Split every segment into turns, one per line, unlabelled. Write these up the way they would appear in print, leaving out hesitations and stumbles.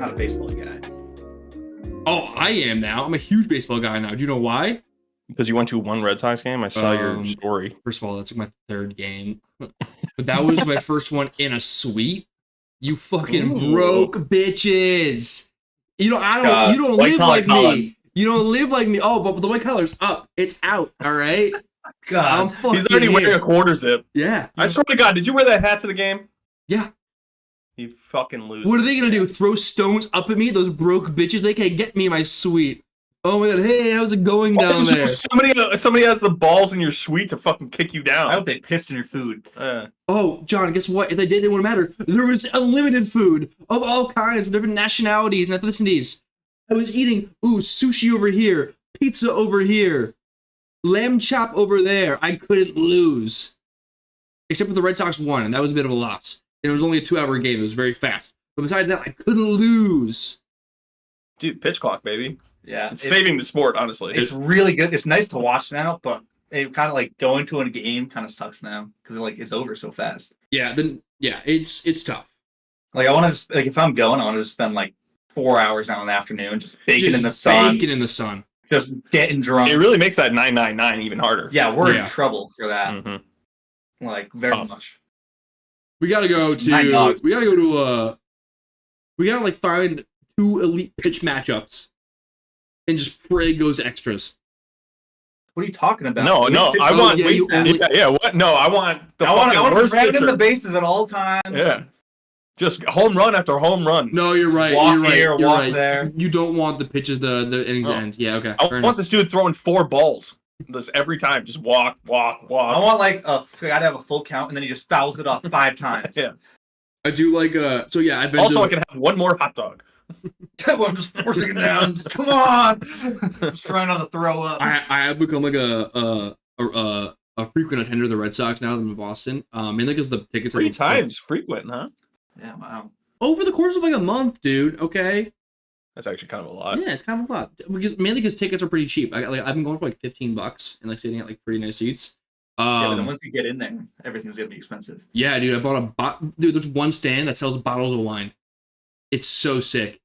not a baseball guy.
Oh, I am now. I'm a huge baseball guy now. Do you know why?
Because you went to one Red Sox game? I saw your story.
First of all, that's my third game. But that was my first one in a suite. You fucking broke bitches. You don't live like
Colin.
me. You don't live like me. Oh, but the white collar's up. It's out. All right.
God,
he's already wearing a quarter zip.
Yeah.
I swear to God, did you wear that hat to the game?
Yeah.
You fucking loser.
What are they gonna do? Throw stones up at me? Those broke bitches. They can't get me in my suite. Oh my God. Hey, how's it going down there?
Somebody has the balls in your suite to fucking kick you down.
I hope they pissed in your food.
Oh, John, guess what? If they did, it wouldn't matter. There was unlimited food of all kinds, of different nationalities and ethnicities. I was eating, sushi over here, pizza over here, lamb chop over there. I couldn't lose. Except for the Red Sox won, and that was a bit of a loss. And it was only a 2-hour game. It was very fast. But besides that, I couldn't lose.
Dude, pitch clock, baby.
Yeah.
It's saving the sport, honestly.
It's really good. It's nice to watch now, but it kind of like going to a game kind of sucks now because it's over so fast.
Yeah, it's tough.
Like I want to just if I'm going, I want to just spend like 4 hours out in the afternoon just baking in the sun.
Baking in the sun.
Just getting drunk.
It really makes that 999 even harder.
Yeah, we're in trouble for that.
Mm-hmm.
Like very much.
We gotta go to. We gotta find 2 elite pitch matchups, and just pray it goes extras.
What are you talking about?
No, I want. What? No, I want.
I want to drag in the bases at all times.
Yeah, just home run after home run.
No, you're right.
Walk
you're
here,
right. You're
walk
right.
there.
You don't want the pitches, the innings end. Yeah, okay.
I want this dude throwing 4 balls. This every time, just walk. I
want a guy to have a full count, and then he just fouls it off 5 times.
Yeah.
I do like so yeah. I've been
also I can have one more hot dog.
I'm just forcing it down. Come on, just trying not to throw up.
I have become like a frequent attender of the Red Sox now that I'm in Boston. Mainly because the tickets.
3 times frequent, huh?
Yeah, wow.
Over the course of like a month, dude. Okay.
That's actually kind of a lot.
Yeah, it's kind of a lot. Mainly because tickets are pretty cheap. I've been going for like $15 and sitting at pretty nice seats.
Yeah, but then once you get in there, everything's gonna be expensive.
Yeah, dude. I bought there's one stand that sells bottles of wine. It's so sick.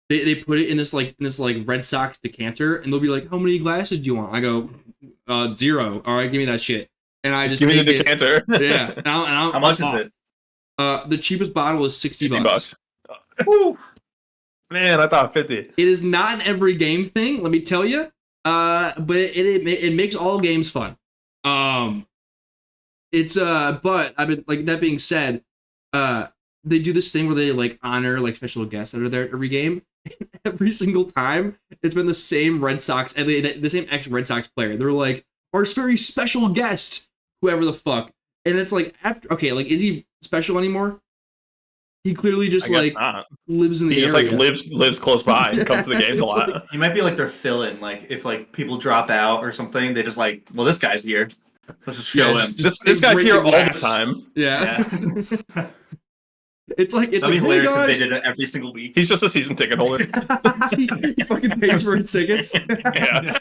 They put it in this Red Sox decanter, and they'll be like, "How many glasses do you want?" I go, 0. All right, give me that shit. And I just
give me the decanter.
Yeah. And
How much is it?
The cheapest bottle is $60.
Woo. Man, I thought 50.
It is not an every game thing, let me tell you. But it makes all games fun. But I've been that being said, they do this thing where they honor special guests that are there at every game. Every single time, it's been the same Red Sox and the same ex-Red Sox player. They're like, our very special guest, whoever the fuck. And it's is he special anymore? He clearly just lives in the area.
He just lives close by and comes to the games a lot.
He might be their fill-in. If people drop out or something, they just well, this guy's here. Let's just show him.
This guy's here all the time.
Yeah. It's
hilarious if they did it every single week.
He's just a season ticket holder.
He fucking pays for his tickets.
Yeah.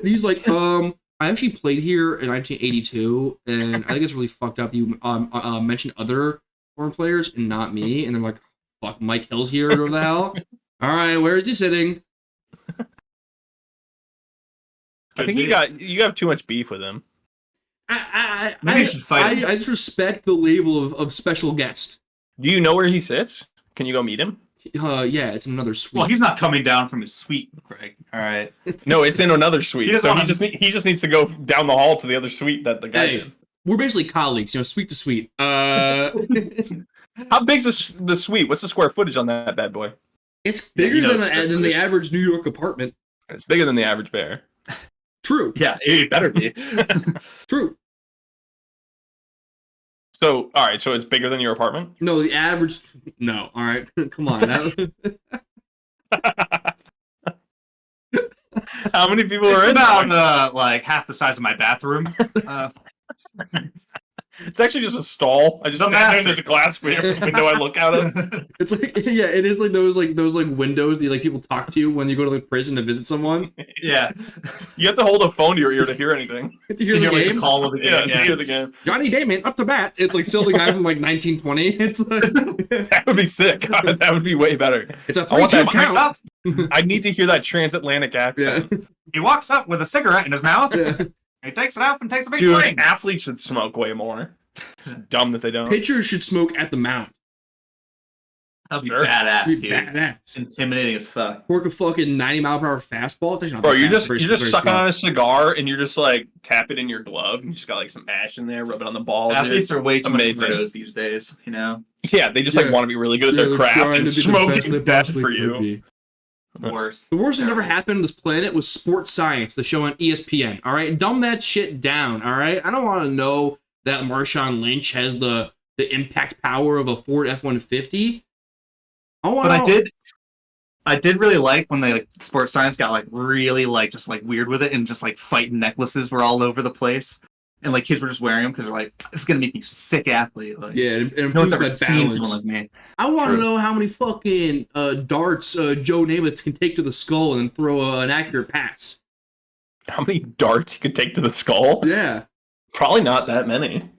He's I actually played here in 1982, and I think it's really fucked up. You mentioned other foreign players and not me, and they're like, "Fuck, Mike Hill's here, or the hell." All right, where is he sitting?
I think you have too much beef with him.
Maybe you should fight him.
I just respect the label of special guest.
Do you know where he sits? Can you go meet him?
Yeah, it's in another suite.
Well, he's not coming down from his suite, Greg. All right.
No, it's in another suite. He just needs to go down the hall to the other suite that the guy's in.
We're basically colleagues, suite to suite.
How big's the suite? What's the square footage on that bad boy?
It's bigger than the average New York apartment.
It's bigger than the average bear.
True.
Yeah, it better be.
True.
So, all right, so it's bigger than your apartment?
No, the average... No, all right, come on.
How many people are in
about half the size of my bathroom.
It's actually just a stall. I just
The
stand there and
master.
there's a glass window I look out of.
It's like yeah, it is like those windows that like people talk to when you go to the prison to visit someone.
Yeah.
You have to hold a phone to your ear to hear anything.
To hear the
like,
game.
the call of the
Yeah,
game.
to hear the game.
Johnny Damon up to bat. It's like still the guy from like 1920. It's like
That would be sick. That would be way better.
it's a
I want
3-2
that
Walks
count.
up.
I need to hear that transatlantic
Yeah.
accent.
He walks up with a cigarette in his mouth.
Yeah.
He takes it off and takes a big
Dude,
swing.
athletes should smoke way more. It's dumb that they don't.
Pitchers should smoke at the mound.
That'd be
Sure.
badass,
Be
dude.
badass.
Intimidating as fuck.
Work a fucking 90-mile-per-hour fastball. It's actually not
Bro,
that
you're
fast.
just
Very
sucking
slow.
on a cigar and you're just like tap it in your glove and you just got like some ash in there, rub it on the ball. Dude.
Athletes are way too
Amazing.
much weirdos these days, you know?
Yeah, they just like
Yeah.
want to be really good at
Yeah,
their
they're
craft
trying
and
to be the
smoking
best
is
they
best
possibly
for
could
you.
be.
Worse.
The worst thing that ever happened on this planet was Sports Science, the show on ESPN. All right, dumb that shit down. All right, I don't want to know that Marshawn Lynch has the impact power of a Ford F-150.
But I did really like when they like Sports Science got like really like just like weird with it and just like fighting necklaces were all over the place and like kids were just wearing them because they're like this is gonna make me a sick athlete. Like,
Yeah, it
no
improves
one's ever
my
seen
balance.
someone like me.
I want to
True.
know how many fucking darts Joe Namath can take to the skull and then throw an accurate pass.
How many darts you could take to the skull?
Yeah,
Probably not that many.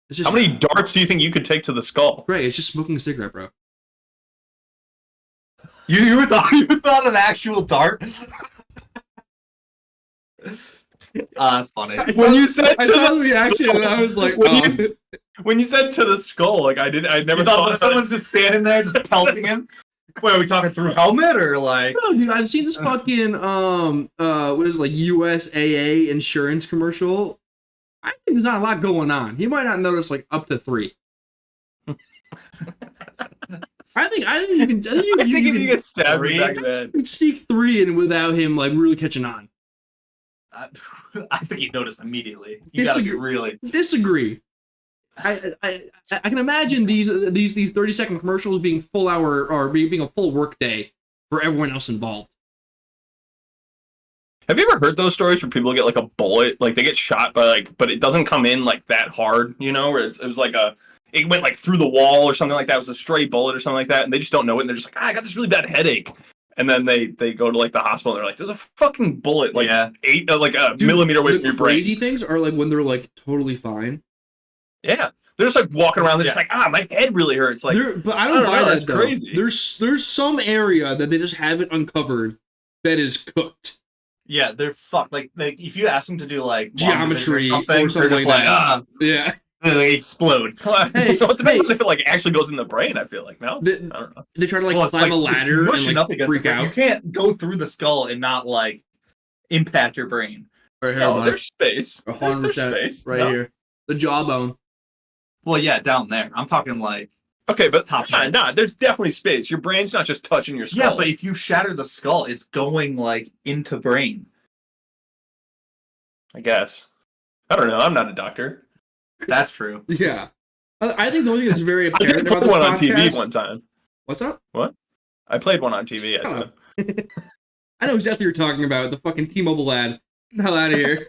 it's just
How many darts do you think you could take to the skull?
Greg, it's just smoking a cigarette, bro.
You thought an actual dart? That's funny.
When you said
I
to
saw the
the
reaction
skull,
and I was like,
when,
oh.
when you said to the skull, like I never
You
thought
thought
that
someone's just standing there just pelting him? Wait, are we talking through helmet or like?
No, dude, I've seen this fucking what is it, like USAA insurance commercial. I think there's not a lot going on. You might not notice like up to 3. I think you can. I think
I think
you
if
can
you get stabbed in
Three?
the back of the head.
you can sneak 3 in without him like really catching on.
I think you notice immediately. You gotta be really.
Disagree. I can imagine these 30-second commercials being full hour or being a full work day for everyone else involved.
Have you ever heard those stories where people get like a bullet, like they get shot by like, but it doesn't come in like that hard, you know? Where it was like it went like through the wall or something like that. It was a stray bullet or something like that, and they just don't know it, and they're just like, I got this really bad headache, and then they go to like the hospital, and they're like, there's a fucking bullet like
Yeah.
like a
Dude,
millimeter away
the
from your brain.
crazy things are like when they're like totally fine.
Yeah, they're just like walking around. They're just like, my head really hurts. Like,
But I don't buy
know,
that
it's
though.
crazy.
There's some area that they just haven't uncovered that is cooked.
Yeah, they're fucked. Like if you ask them to do like
Geometry
or
or something
they're just
like that. Yeah.
they explode.
Hey,
well, it depends
hey.
on if it like actually goes in the brain. I feel like no, I don't know.
They try to like
Well, it's
climb a
like,
ladder and
pushing
like
up against
freak
the brain.
out.
You can't go through the skull and not like impact your brain.
Right here,
No,
buddy.
there's space.
A
There's
100%
space.
right
No.
here. The jawbone.
Well, yeah, down there. I'm talking like
Okay, but
Top head.
there's definitely space. Your brain's not just touching your skull.
yeah, but if you shatter the skull, it's going like into brain.
I guess. I don't know. I'm not a doctor.
That's true.
Yeah. I think the only thing that's very
I did
apparent about
put
this
one on TV
podcast-
one time.
What's up?
I played one on TV. I
Shut
said.
up. I know exactly what you're talking about. The fucking T-Mobile ad. Get the hell out of here.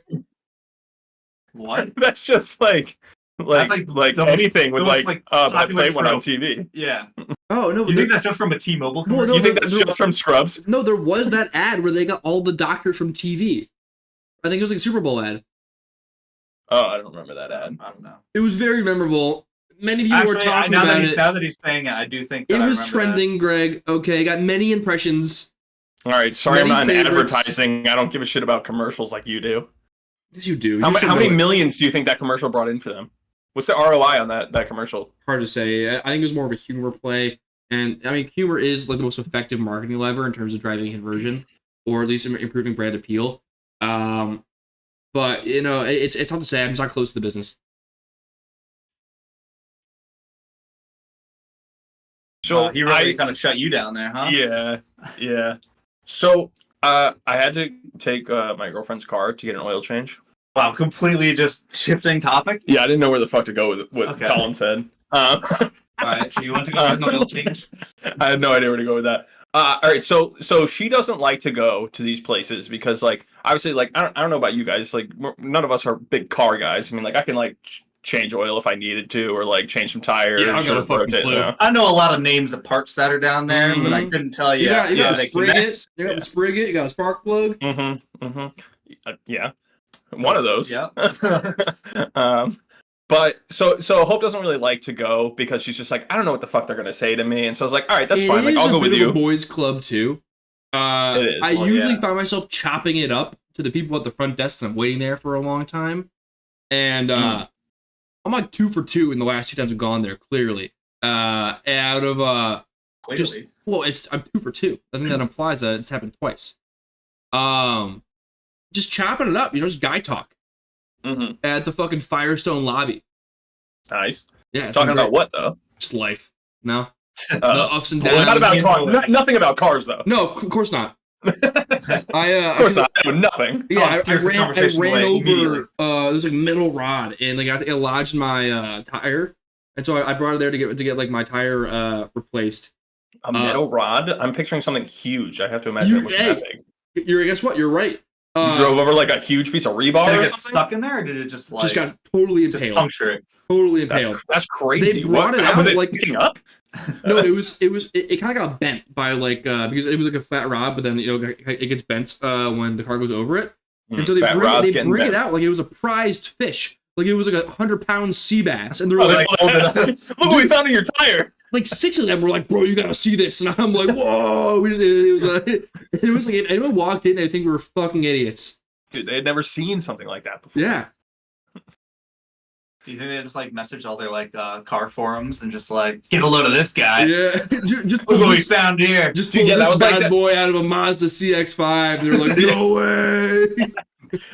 What?
That's just like
That's like the most-
anything with
the most,
like,
like,
I
popular
played one on
trope.
TV.
Yeah.
Oh, no.
You think that's just from a T-Mobile
Well,
commercial?
no,
You think
there-
that's
there-
just from Scrubs?
No, there was that ad where they got all the doctors from TV. I think it was like a Super Bowl ad.
Oh, I don't remember that ad.
I don't know.
It was very memorable. Many people were
Actually,
talking
now
about
that
it.
now that he's saying it, I do think that
It
I
was
remember that.
trending, Greg. Okay, got many impressions.
All right, sorry, I'm
Many
not in
favorites.
advertising. I don't give a shit about commercials like you do.
Yes, you do.
How,
You
ma-
should
how
know
many
it.
millions do you think that commercial brought in for them? What's the ROI on that commercial?
Hard to say. I think it was more of a humor play. And, I mean, humor is like the most effective marketing lever in terms of driving conversion, or at least improving brand appeal. But, you know, it's hard to say. I'm just not close to the business.
So
He really kind of shut you down there, huh?
yeah. So I had to take my girlfriend's car to get an oil change.
Wow, completely just shifting topic.
Yeah, I didn't know where the fuck to go with what
Okay.
Colin said.
All right, so you want to go with an oil change?
I had no idea where to go with that. All right, so she doesn't like to go to these places because, like, obviously, like, I don't know about you guys, like, none of us are big car guys. I mean, like, I can like change oil if I needed to, or like change some tires.
Yeah, I got a fucking
rotate,
clue.
you know?
I know a lot of names of parts that are down there, but I couldn't tell you.
You got the
they
sprig
connect.
it. You got the sprig it. You got a spark plug.
Yeah, one of those.
Yeah.
But so Hope doesn't really like to go because she's just like, I don't know what the fuck they're gonna say to me, and so I was like, all right, that's fine. Like, I'll go with you.
It is a bit of a boys' club too.
It is.
I usually find myself chopping it up to the people at the front desk, and I'm waiting there for a long time. And I'm like 2 for 2 in the last 2 times I've gone there. Clearly, out of I'm 2 for 2. I think that implies that it's happened twice. Just chopping it up, just guy talk. At the fucking Firestone lobby.
Nice.
Yeah.
Talking about what though?
Just life. No. The ups and downs.
Well, not about cars. Nothing about cars though.
No, of course not.
Of course not. I know nothing.
Yeah, I ran over there's like metal rod and like I got to get lodged in my tire, and so I brought it there to get like my tire replaced.
A metal rod? I'm picturing something huge. I have to imagine it was that big.
Guess what? You're right.
You drove over like a huge piece of rebar.
Did it
or
get
something?
stuck in there, or did it just
got totally impaled?
Puncture it.
Totally impaled.
That's crazy.
They brought it out
was it
like
sticking up?
No, it kind of got bent by like because it was like a flat rod, but then it gets bent when the car goes over it, and so they bring it out like it was a prized fish, like it was like 100-pound sea bass, and they're like,
look what we found in your tire.
Like 6 of them were like, bro, you gotta see this, and I'm like, whoa! It was like if anyone walked in, they think we were fucking idiots.
Dude, they had never seen something like that before.
Yeah.
Do you think they just like message all their like car forums and just like get a load of this guy?
Yeah, just
look what we found here.
Just pull this bad boy out of a Mazda CX-5. They're like, no way.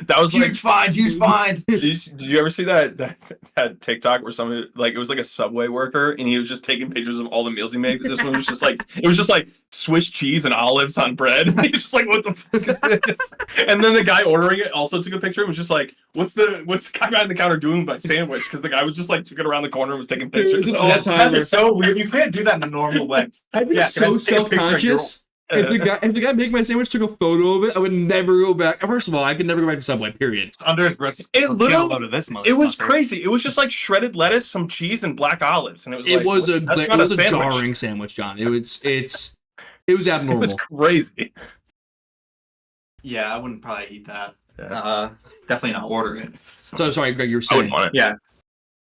That was
huge find.
Did you ever see that TikTok where somebody like it was like a Subway worker and he was just taking pictures of all the meals he made? This one was just like Swiss cheese and olives on bread. He's just like, what the fuck is this? And then the guy ordering it also took a picture and was just like, what's the guy behind the counter doing with my sandwich? Because the guy was just like took it around the corner and was taking pictures.
That's so weird. You can't do that in a normal way.
I'd be so self-conscious. If the guy making my sandwich took a photo of it, I would never go back. First of all, I could never go back to Subway. Period.
It's under his breath.
It was crazy. It was just like shredded lettuce, some cheese, and black olives, and it was
a jarring sandwich, John. It was abnormal.
It was crazy.
Yeah, I wouldn't probably eat that. Definitely not order it.
So sorry, Greg, you were saying.
I wouldn't want it.
Yeah.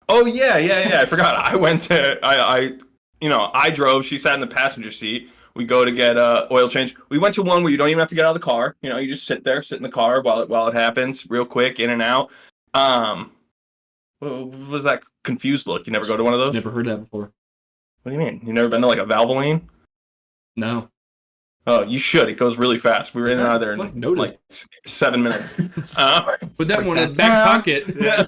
Oh yeah. I forgot. I went to I drove. She sat in the passenger seat. We go to get oil change. We went to one where you don't even have to get out of the car. You just sit in the car while it happens, real quick, in and out. What was that confused look? You never go to one of those?
Never heard that before.
What do you mean? You never been to like a Valvoline?
No.
Oh, you should. It goes really fast. We were in and out of there in like 7 minutes.
Put that one in the back pocket.
Yeah.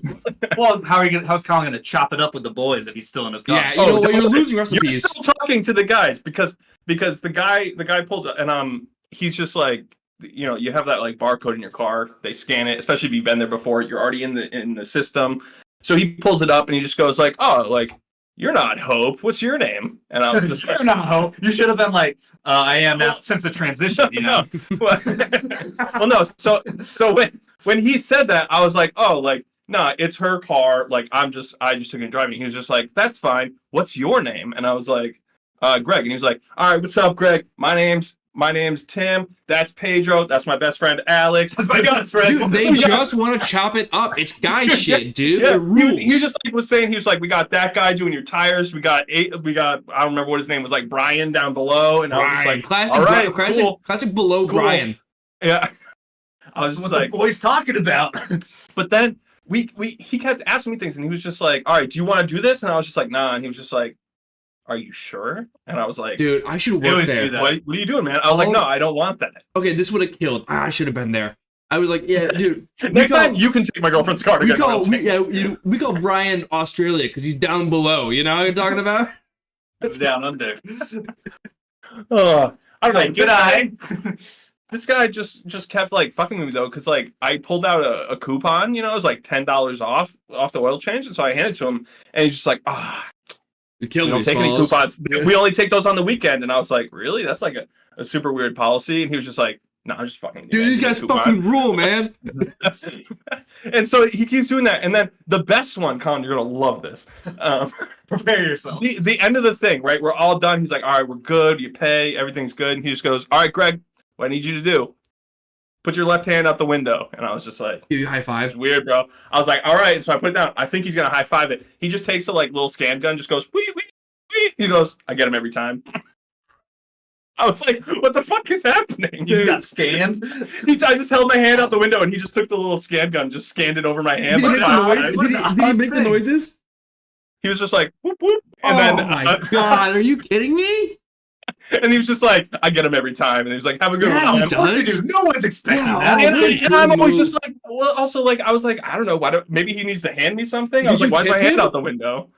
Well, how's Colin gonna chop it up with the boys if he's still in his car?
Yeah, you're losing recipes.
You're still talking to the guys because the guy pulls it and he's just like, you have that like barcode in your car. They scan it, especially if you've been there before. You're already in the system. So he pulls it up and he just goes like, oh, like, you're not Hope. What's your name? And I was just like,
you're not Hope. You should have been like, I am now since the transition,
No. Well, no. So when he said that, I was like, oh, like, nah, it's her car. Like, I just took it driving. He was just like, that's fine. What's your name? And I was like, Greg. And he was like, all right, what's up, Greg? My name's Tim. That's Pedro. That's my best friend, Alex. That's my best friend.
Dude, they just want to chop it up. It's guy shit, dude. Yeah,
he was just like saying, he was like, we got that guy doing your tires. We got I don't remember what his name was, like Brian down below. And
Brian.
I was like,
classic,
all right,
classic below cool. Brian.
Yeah. I was
what
like,
the boys talking about.
But then he kept asking me things and he was just like, all right, do you want to do this? And I was just like, nah. And he was just like, are you sure? And I was like,
dude, I should work there.
What are you doing, man? I was like, no, I don't want that.
Okay, this would have killed. I should have been there. I was like, yeah, dude.
Next time you can take my girlfriend's car to get
we call Brian Australia because he's down below. You know what I'm talking about?
It's down under.
I don't know.
Good eye.
This guy just kept like fucking with me though, because like I pulled out a coupon, it was like $10 off the oil change, and so I handed it to him, and he's just like,
you killed me.
Don't take any coupons. We only take those on the weekend. And I was like, really? That's like a super weird policy. And he was just like, No, I'm just fucking.
Dude, these guys fucking rule, man.
And so he keeps doing that, and then the best one, Colin, you're gonna love this.
Prepare yourself.
The end of the thing, right? We're all done. He's like, all right, we're good. You pay, everything's good. And he just goes, all right, Greg, what I need you to do, put your left hand out the window. And I was just like,
give you a high five.
It's weird, bro. I was like, all right. So I put it down. I think he's gonna high five it. He just takes a like little scan gun, just goes, wee, wee, wee. He goes, I get him every time. I was like, what the fuck is happening?
You got scanned?
I just held my hand out the window and he just took the little scan gun, just scanned it over my hand.
Did he make the noises?
He was just like, whoop, whoop. And
oh my God, are you kidding me?
And he was just like, I get him every time. And he was like, have a good one.
He does.
No one's expecting that.
And I'm always just like, well, also like, I was like, I don't know, maybe he needs to hand me something. I was like, why's my hand out the window?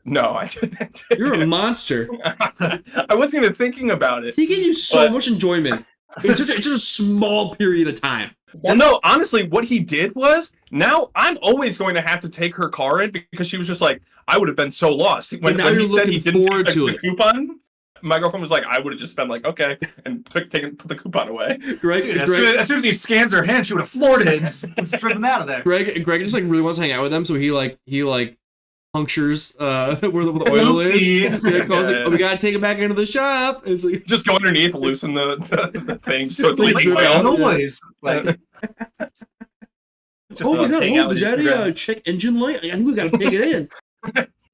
No, I didn't.
You're a monster.
I wasn't even thinking about it.
He gave you so much enjoyment in such a small period of time.
Well, no, honestly, what he did was, now I'm always going to have to take her car in because she was just like, I would have been so lost. When he said he didn't take the coupon, my girlfriend was like, I would have just been like, okay, and put the coupon away.
Greg, as soon as he scans her hand, she would have floored it and stripped him out of there.
Greg just like really wants to hang out with them, so he punctures where the oil is. Like, we gotta take it back into the shop. It's like
just go underneath, loosen the thing, so it's
like noise. Like,
oh my God! Is that a check engine light? I think we gotta take it in.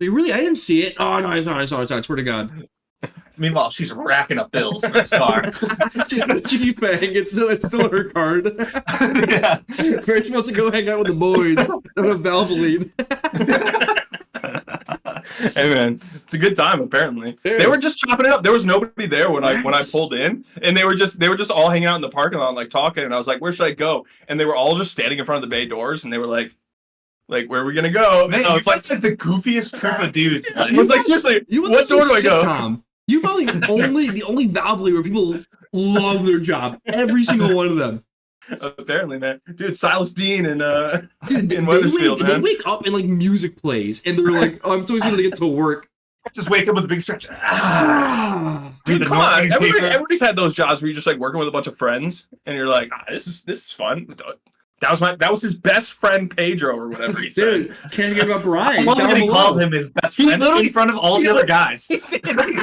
Really? I didn't see it. Oh no, I saw it. I swear to God.
Meanwhile, she's racking up bills for his car.
G-Fang, it's still her card.
Yeah.
Grace wants to go hang out with the boys on a Valvoline.
Hey man, it's a good time apparently. Yeah. They were just chopping it up. There was nobody there when I pulled in, and they were just all hanging out in the parking lot, like talking. And I was like, "Where should I go?" And they were all just standing in front of the bay doors, and they were like, "Where are we gonna go?"
Man,
and I was like
the goofiest trip of dudes.
I was like, seriously, what door do I go?
You probably the only Valvoline where people love their job. Every single one of them.
Apparently, man. Dude, Silas Dean and
in Wethersfield, man. They wake up and like music plays, and they're like, "Oh, I'm so excited to get to work."
Just wake up with a big stretch.
Dude, come on. Everybody's had those jobs where you're just like working with a bunch of friends, and you're like, this is fun. That was his best friend Pedro or whatever he said.
Dude, can't forget about Brian.
I'm only gonna call him his best friend in front of all the other guys.
He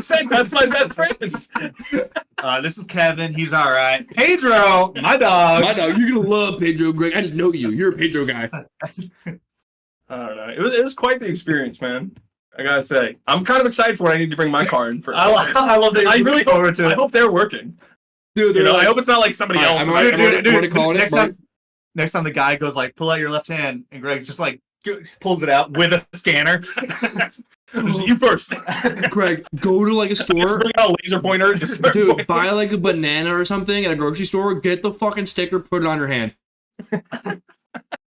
said that's my best friend.
This is Kevin. He's all right. Pedro, my dog.
You're gonna love Pedro, Greg. I just know you. You're a Pedro guy.
I don't know. It was quite the experience, man. I gotta say, I'm kind of excited for when I need to bring my car in.
I love that. I really forward to it.
I hope they're working.
Dude,
I hope it's not like somebody else.
I'm already calling it.
Next time the guy goes like, pull out your left hand, and Greg just like pulls it out with a scanner.
You first.
Greg, go to like a store.
Just bring out a laser pointer.
Dude, buy like a banana or something at a grocery store. Get the fucking sticker, put it on your hand.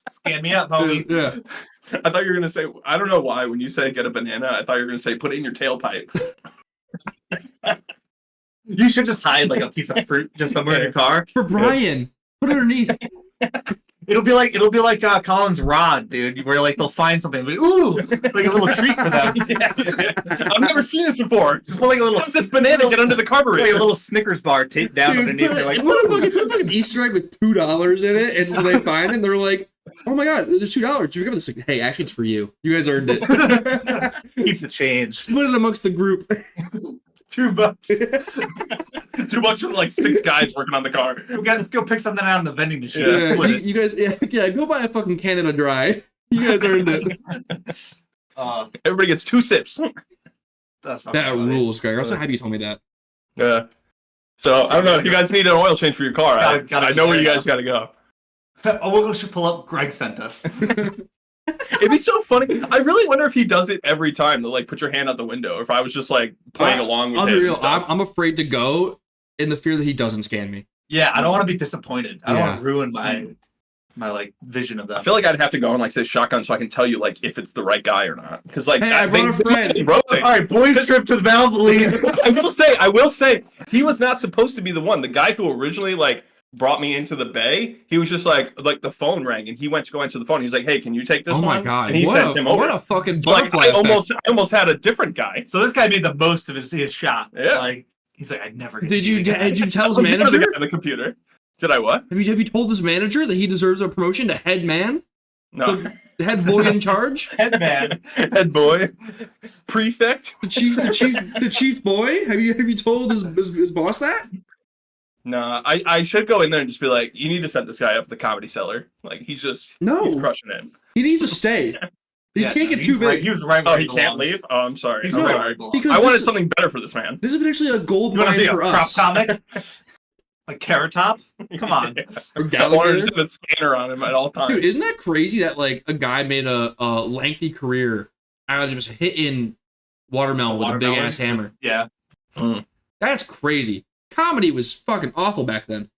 Scan me up, homie.
Yeah.
I thought you were gonna say, I don't know why, when you say get a banana, I thought you were gonna say put it in your tailpipe.
You should just hide like a piece of fruit just somewhere in your car.
For Brian, put it underneath.
It'll be like Colin's rod, dude, where like they'll find something, like, ooh, like a little treat for them.
Yeah. I've never seen this before.
Just put like a little.
How's this banana get under the carburetor?
Like a little Snickers bar taped down underneath. They're like,
put an Easter egg with $2 in it, and so they find it, and they're like, oh my God, there's $2. You give this? Hey, actually, it's for you. You guys earned it.
Keeps the change.
Split it amongst the group.
$2.
$2 for like 6 guys working on the car.
We gotta go pick something out in the vending machine.
Yeah, you guys, go buy a fucking Canada Dry. You guys earned it.
Everybody gets 2 sips.
That rules, Greg. I'm so happy you told me that.
Yeah. So I don't know if you guys need an oil change for your car. I know where you guys gotta go.
Oh, we should pull up. Greg sent us.
It'd be so funny. I really wonder if he does it every time to like put your hand out the window. Or if I was just like playing along with it.
I'm afraid to go in the fear that he doesn't scan me.
Yeah, I don't want to be disappointed. I don't want to ruin my like vision of that.
I feel like I'd have to go and like say shotgun so I can tell you like if it's the right guy or not. Because like
I brought a friend.
All right, boys trip to the Valvoline.
I will say he was not supposed to be the one. The guy who originally like brought me into the bay, he was just like the phone rang and he went to go answer the phone. He was like, "Hey, can you take this one?"
Oh my God.
And he sent him over.
What a fucking butterfly.
I almost had a different guy.
So this guy made the most of his shot.
Yeah.
Like he's like, I'd never.
Did you tell his manager?
The guy on the computer. Did I what?
Have you told this manager that he deserves a promotion to head man?
No.
The head boy in charge?
Headman.
Head boy. Prefect.
The chief boy? Have you told his boss that?
No, I should go in there and just be like, you need to set this guy up at the Comedy Cellar. Like, he's crushing it.
He needs to stay. He can't get too big.
Right, he was right where
Oh, he can't leave? Oh, I'm sorry.
He's
I'm
right
sorry.
where he belongs.
Because
I wanted something better for this man.
This is potentially a gold
You want to
mine
be a
for
prop
us.
comic? Like Carrot Top? Come on.
Or
I wanted
Gallagher.
to have a scanner on him at all times.
Dude, isn't that crazy that like a guy made a lengthy career out of just hitting watermelon with a big ass hammer?
Yeah.
That's crazy. Comedy was fucking awful back then.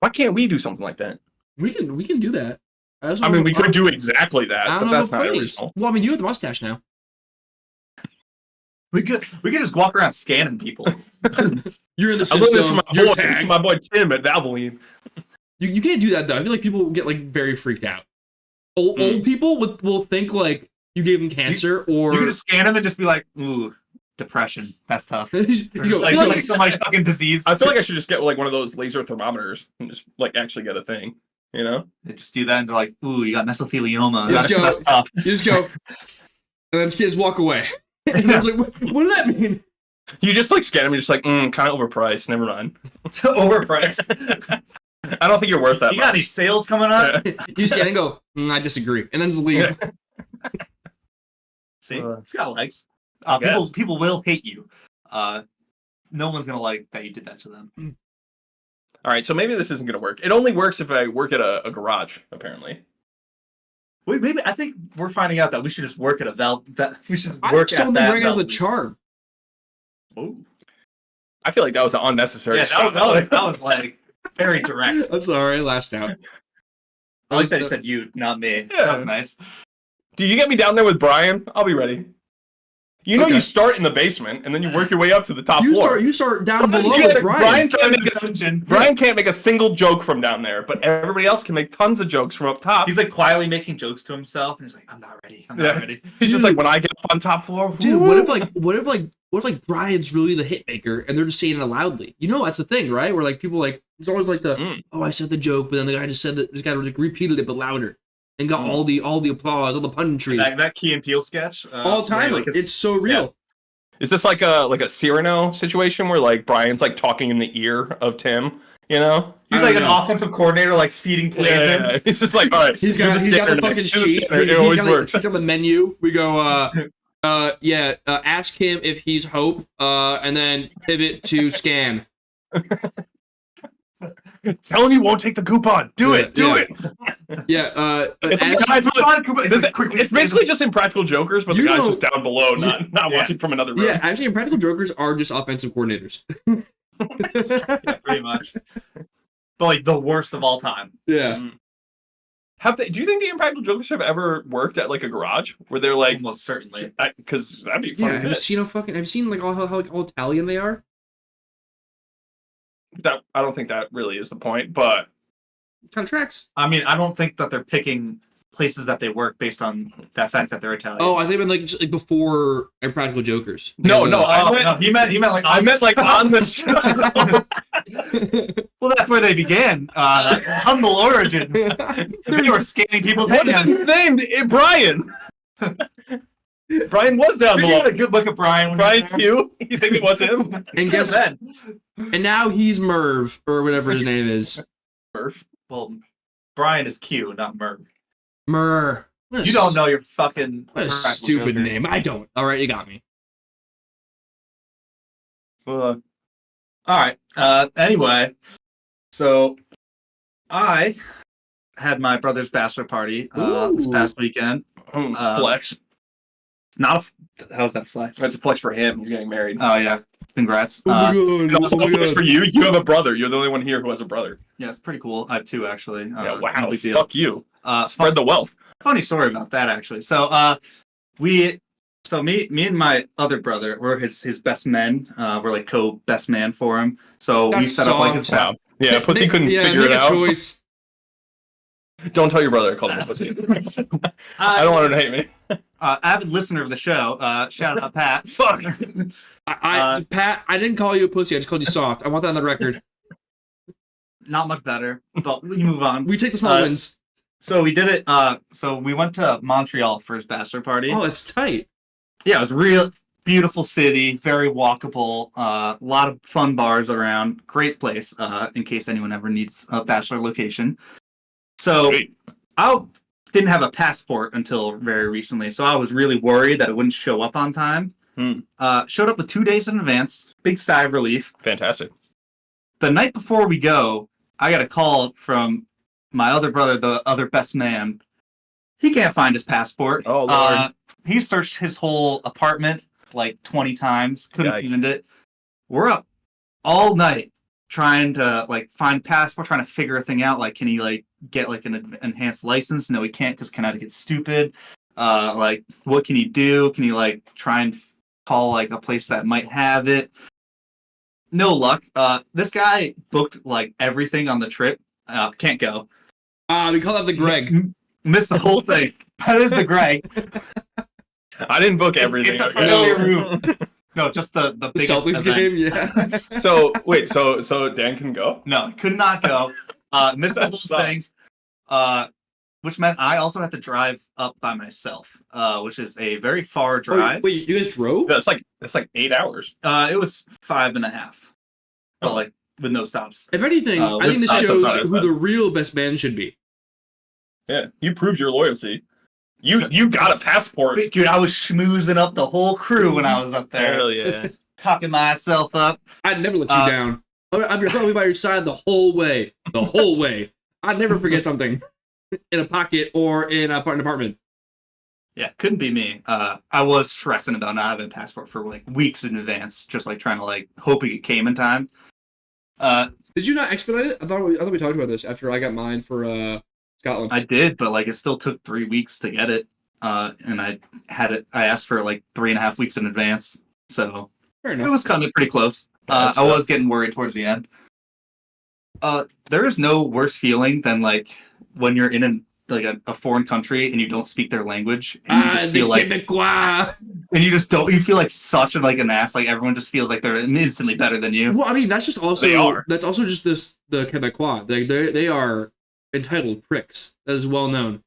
Why can't we do something like that?
We can do that.
I mean, we could do exactly that,
I
but
don't
that's
know
not
players.
original.
Well, I mean, you have the mustache now.
We could just walk around scanning people.
You're in the
I learned this
system.
from
You're tagged.
my boy Tim at Valvoline.
You can't do that though. I feel like people get like very freaked out. Old people will think like you gave them cancer or
You could just scan them and just be like, ooh, depression. That's tough.
you
Or
go,
just like some fucking disease.
I feel like I should just get like one of those laser thermometers and just like actually get a thing, you know?
They just do that and they're like, ooh, you got mesothelioma.
Let's go.
That's tough.
you just go, and then kids walk away. And I was like, what does that mean?
You just like scan them, you're just like, kind of overpriced. Never mind.
Overpriced.
I don't think you're worth that
You got any
much.
sales coming up?
Yeah.
You scan and go, I disagree, and then just leave.
See,
Uh,
it's got likes.
guess.
People will hate you. No one's gonna like that you did that to them.
All right, so maybe this isn't gonna work. It only works if I work at a garage, apparently.
Wait, maybe I think we're finding out that we should just work at a we should just
I
work
just
at
don't
that.
think we're gonna have the charm.
Ooh.
I feel like that was an unnecessary.
Yeah,
shot.
that was like very direct.
I'm sorry, last out.
I like that you said you, not me.
Yeah.
That was nice.
Do you get me down there with Brian? I'll be ready. You know,
Okay.
you start in the basement and then you work your way up to the top floor.
You start down below
Yeah,
with Brian.
Brian can't make a single joke from down there, but everybody else can make tons of jokes from up top.
He's like quietly making jokes to himself, and he's like, "I'm not ready. I'm not ready."
He's just like, when I get up on top floor,
Dude,
woo."
what if Brian's really the hit maker and they're just saying it loudly? You know, that's the thing, right? Where like people like it's always like the I said the joke, but then the guy just said that this guy like repeated it but louder and got all the applause, all the punditry.
That Key and Peele sketch,
All time,
where, like,
it's so real.
Yeah. Is this like a Cyrano situation where like Brian's like talking in the ear of Tim? You know,
he's like an offensive coordinator, like feeding plays in.
yeah. He's just like, all right,
He's got the fucking sheet.
It always works.
He's on the menu. We go, ask him if he's Hope, and then pivot to scan.
Tell him you won't take the coupon. Do it.
Yeah.
It's basically just Impractical Jokers, but the guy's just down below, not watching from another room.
Yeah, actually, Impractical Jokers are just offensive coordinators.
Yeah, pretty much. But like the worst of all time.
Yeah.
Do you think the Impractical Jokers have ever worked at like a garage where they're like,
Almost certainly.
because that'd be fun.
Yeah, have you seen like how all Italian they are?
That I don't think that really is the point, but
It kind of tracks.
I mean, I don't think that they're picking places that they work based on that fact that they're Italian.
Oh, I think been like just like before Impractical Jokers.
No,
He meant like
I meant like on the show.
Well, that's where they began. Humble origins. They were scanning people's
What is
hands.
his name? Brian. Brian was down
Did you
below.
get a good look at Brian? When
Brian
he was
Q. You think it was him?
there?
And guess
then.
and now he's Merv or whatever his name is.
Well, Brian is Q, not Merv.
Mer.
You don't know your fucking.
What a
Impractical
stupid
Jokers.
name. I don't. All right, you got me.
All right. Anyway, so I had my brother's bachelor party this
Ooh.
past weekend.
Flex.
It's not a. How's that flex?
That's a flex for him. He's getting married.
Oh yeah, congrats.
And also a flex for you. You have a brother. You're the only one here who has a brother.
Yeah, it's pretty cool. I have two actually.
Yeah,
No
wow.
big deal.
Fuck you. Spread the wealth.
Funny story about that actually. So me and my other brother, we're his best men. We're like co-best man for him. So we
That's
set up like his
soft.
Yeah, pussy couldn't figure it
make a
out.
choice.
Don't tell your brother I called him a pussy. I don't want him to hate me.
Avid listener of the show. Shout out Pat.
Fuck.
Pat, I didn't call you a pussy. I just called you soft. I want that on the record.
not much better, but we move on.
We take the small wins.
So we did it. So we went to Montreal for his bachelor party.
Oh, it's tight.
Yeah, it was real beautiful city, very walkable. A lot of fun bars around. Great place. In case anyone ever needs a bachelor location. So I didn't have a passport until very recently, so I was really worried that it wouldn't show up on time. Showed up with 2 days in advance. Big sigh of relief.
Fantastic.
The night before we go, I got a call from my other brother, the other best man. He can't find his passport.
Oh, Lord.
He searched his whole apartment like 20 times. Couldn't find it. We're up all night trying to like find passport, trying to figure a thing out. Like, can he like get like an enhanced license? No, he can't because Connecticut's stupid. Like, what can he do? Can he like try and call like a place that might have it? No luck. This guy booked like everything on the trip. Can't go.
We call that the Greg.
Missed the whole thing. That is the Greg.
I didn't book everything.
It's a familiar room. No, just the biggest
Celtics game, yeah.
So wait, so Dan can go?
No, could not go. Missed the whole things. Which meant I also had to drive up by myself, which is a very far drive.
Wait, you guys drove?
That's like 8 hours.
It was 5.5, but like with no stops.
If anything, I think this shows who the real best man should be.
Yeah, you proved your loyalty. You got a passport.
Dude, I was schmoozing up the whole crew when I was up there.
Hell yeah.
Talking myself up.
I'd never let you down. I'd be probably by your side the whole way. The whole way. I'd never forget something in a pocket or in an apartment.
Yeah, couldn't be me. I was stressing about not having a passport for like weeks in advance, just like trying to like hoping it came in time.
Did you not expedite it? I thought we talked about this after I got mine for Scotland.
I did, but like it still took 3 weeks to get it. And I asked for like 3.5 weeks in advance. So
fair enough.
It was coming pretty close. I was getting worried towards the end. There is no worse feeling than like when you're in a foreign country and you don't speak their language and you just feel like
Québécois.
And you feel like such an ass. Like everyone just feels like they're instantly better than you.
Well, I mean that's just also that's also just the Québécois. They are entitled pricks. That is well known.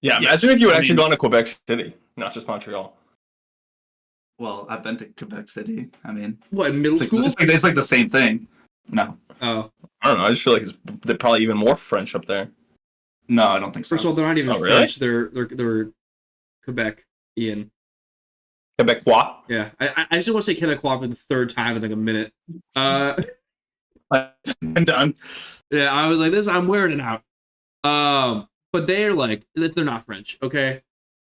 Yeah, imagine if you had actually gone to Quebec City, not just Montreal.
Well, I've been to Quebec City. I mean,
what, middle school?
It's like the same thing. No.
Oh.
I don't know. I just feel like they're probably even more French up there.
No, I don't think so.
First of all, they're not even French. Really? They're Quebec-ian.
Quebecois?
Yeah. I just want to say Quebecois for the third time in like a minute.
I'm done.
Yeah, I was like this. I'm wearing it out. But they're not French. Okay,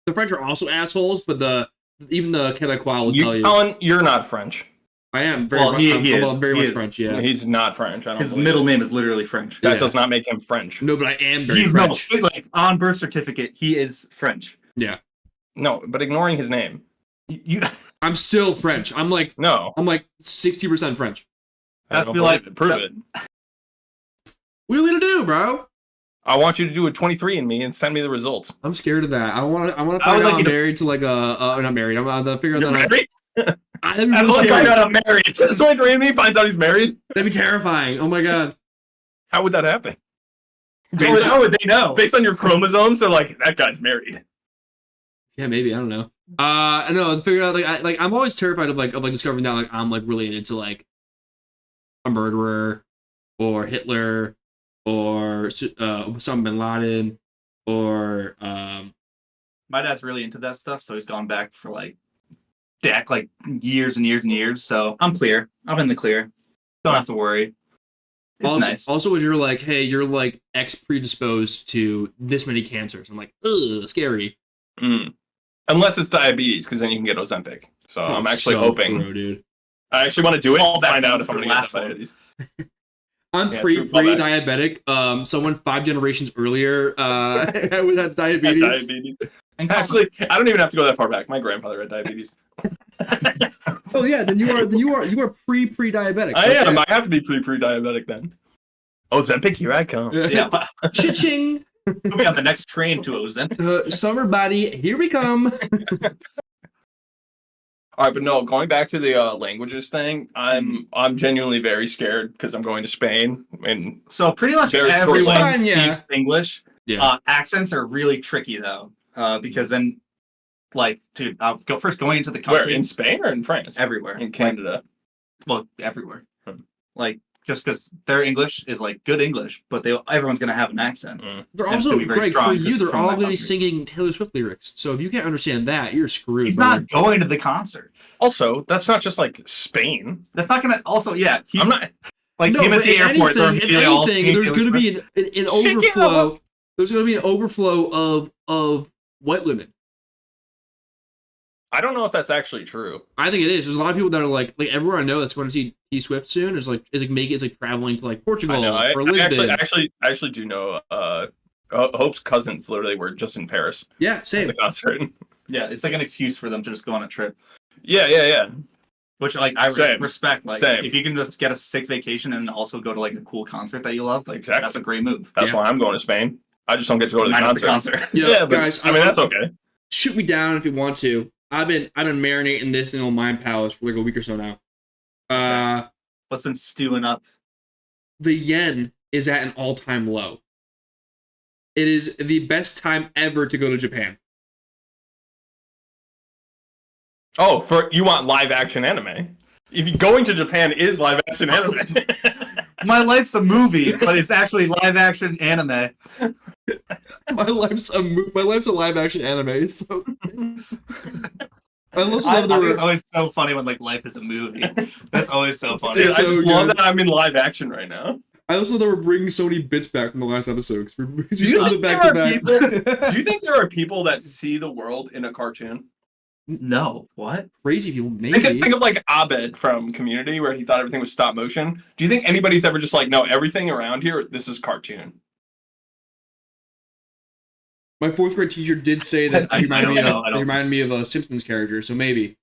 the French are also assholes, but even the Quebecois will tell you.
Colin, you're not French.
I am very much French. Yeah,
he's not French.
His middle name is literally French.
That does not make him French.
No, but I am very French.
No, like on birth certificate, he is French.
Yeah.
No, but ignoring his name,
I'm still French. I'm like 60% French.
That's be like
prove it.
What are we gonna do, bro?
I want you to do a 23andMe and send me the results.
I'm scared of that. I want to find out I'm married to like not married. I'm gonna figure out that
married.
I want to find
out I'm married. 23andMe finds out he's married.
That'd be terrifying. Oh my god.
How would that happen?
How would they know?
Based on your chromosomes, they're like, that guy's married.
Yeah, maybe. I don't know. I know. Figure out I'm always terrified of discovering that like I'm like related to like a murderer or Hitler or Osama bin Laden or
my dad's really into that stuff, so he's gone back for like years and years and years. So I'm clear. I'm in the clear. Don't have to worry. It's nice.
Also, when you're like, hey, you're like X predisposed to this many cancers, I'm like, ugh, scary.
Unless it's diabetes, because then you can get Ozempic. So I'm actually hoping.
Dude.
I actually want to do it. I'll find out if I'm going to get diabetes.
I'm pre-diabetic. Someone 5 generations earlier had diabetes.
And actually, I don't even have to go that far back. My grandfather had diabetes.
Oh yeah, then you are pre-diabetic.
I am. I have to be pre-diabetic then. Ozempic, here I come.
Yeah.
Cha-ching.
We got the next train to Ozempic.
Summer body, here we come.
All right, but no, going back to the languages thing, I'm genuinely very scared because I'm going to Spain, and
So pretty much
Very short
everyone
line, yeah.
speaks English.
Yeah.
Accents are really tricky though, because then, like, dude, I'll go first. Going into the
where
country,
in Spain or in France?
everywhere,
In Canada.
well, everywhere.
Hmm.
Like, just because their English is like good English, but everyone's gonna have an accent.
They're
And it's
also,
gonna be very
Greg,
strong
for
because
you,
it's
they're
from
all
that
going to be
country.
singing Taylor Swift lyrics. So if you can't understand that, you're screwed.
He's
brother.
not going to the concert.
Also, that's not just like Spain.
That's not gonna. Also, yeah,
I'm not.
like
No,
him at
but
the
in
airport. They're
anything,
immediately all singing
there's
Taylor
going to
Swift.
be an
Shake it
overflow.
up.
There's going to be an overflow of white women.
I don't know if that's actually true.
I think it is. There's a lot of people that are like everyone I know that's going to see T Swift soon is like it's like traveling to like Portugal
I know.
or
I
Lisbon.
actually do know. Hope's cousins literally were just in Paris
Yeah,
at
same.
the concert.
Yeah, it's like an excuse for them to just go on a trip,
Yeah.
which like I
Same.
respect. Like,
Same.
if you can just get a sick vacation and also go to like a cool concert that you love, like
Exactly.
that's a great move.
That's why I'm going to Spain. I just don't get to go to the
Not at
concert.
Yeah,
but
guys,
I mean that's okay.
Shoot me down if you want to. I've been marinating this in old Mind Palace for like a week or so now.
What's been stewing up?
The yen is at an all-time low. It is the best time ever to go to Japan.
Oh, you want live action anime? If going to Japan is live action anime.
My life's a movie, but it's actually live action anime.
My life's a live action anime. So I also love
It's always so funny when like life is a movie. That's always so funny.
Dude, I just love
good.
that I'm in live action right now.
I also love that we're bringing so many bits back from the last episode because
Do you
filmed
think
it back to
there
back.
Do you think there are people that see the world in a cartoon?
No, what?
Crazy people, maybe.
Think of like Abed from Community, where he thought everything was stop motion. Do you think anybody's ever just like, no, everything around here, this is cartoon?
My fourth grade teacher did say that
I
he reminded
don't
me of a Simpsons character, so maybe.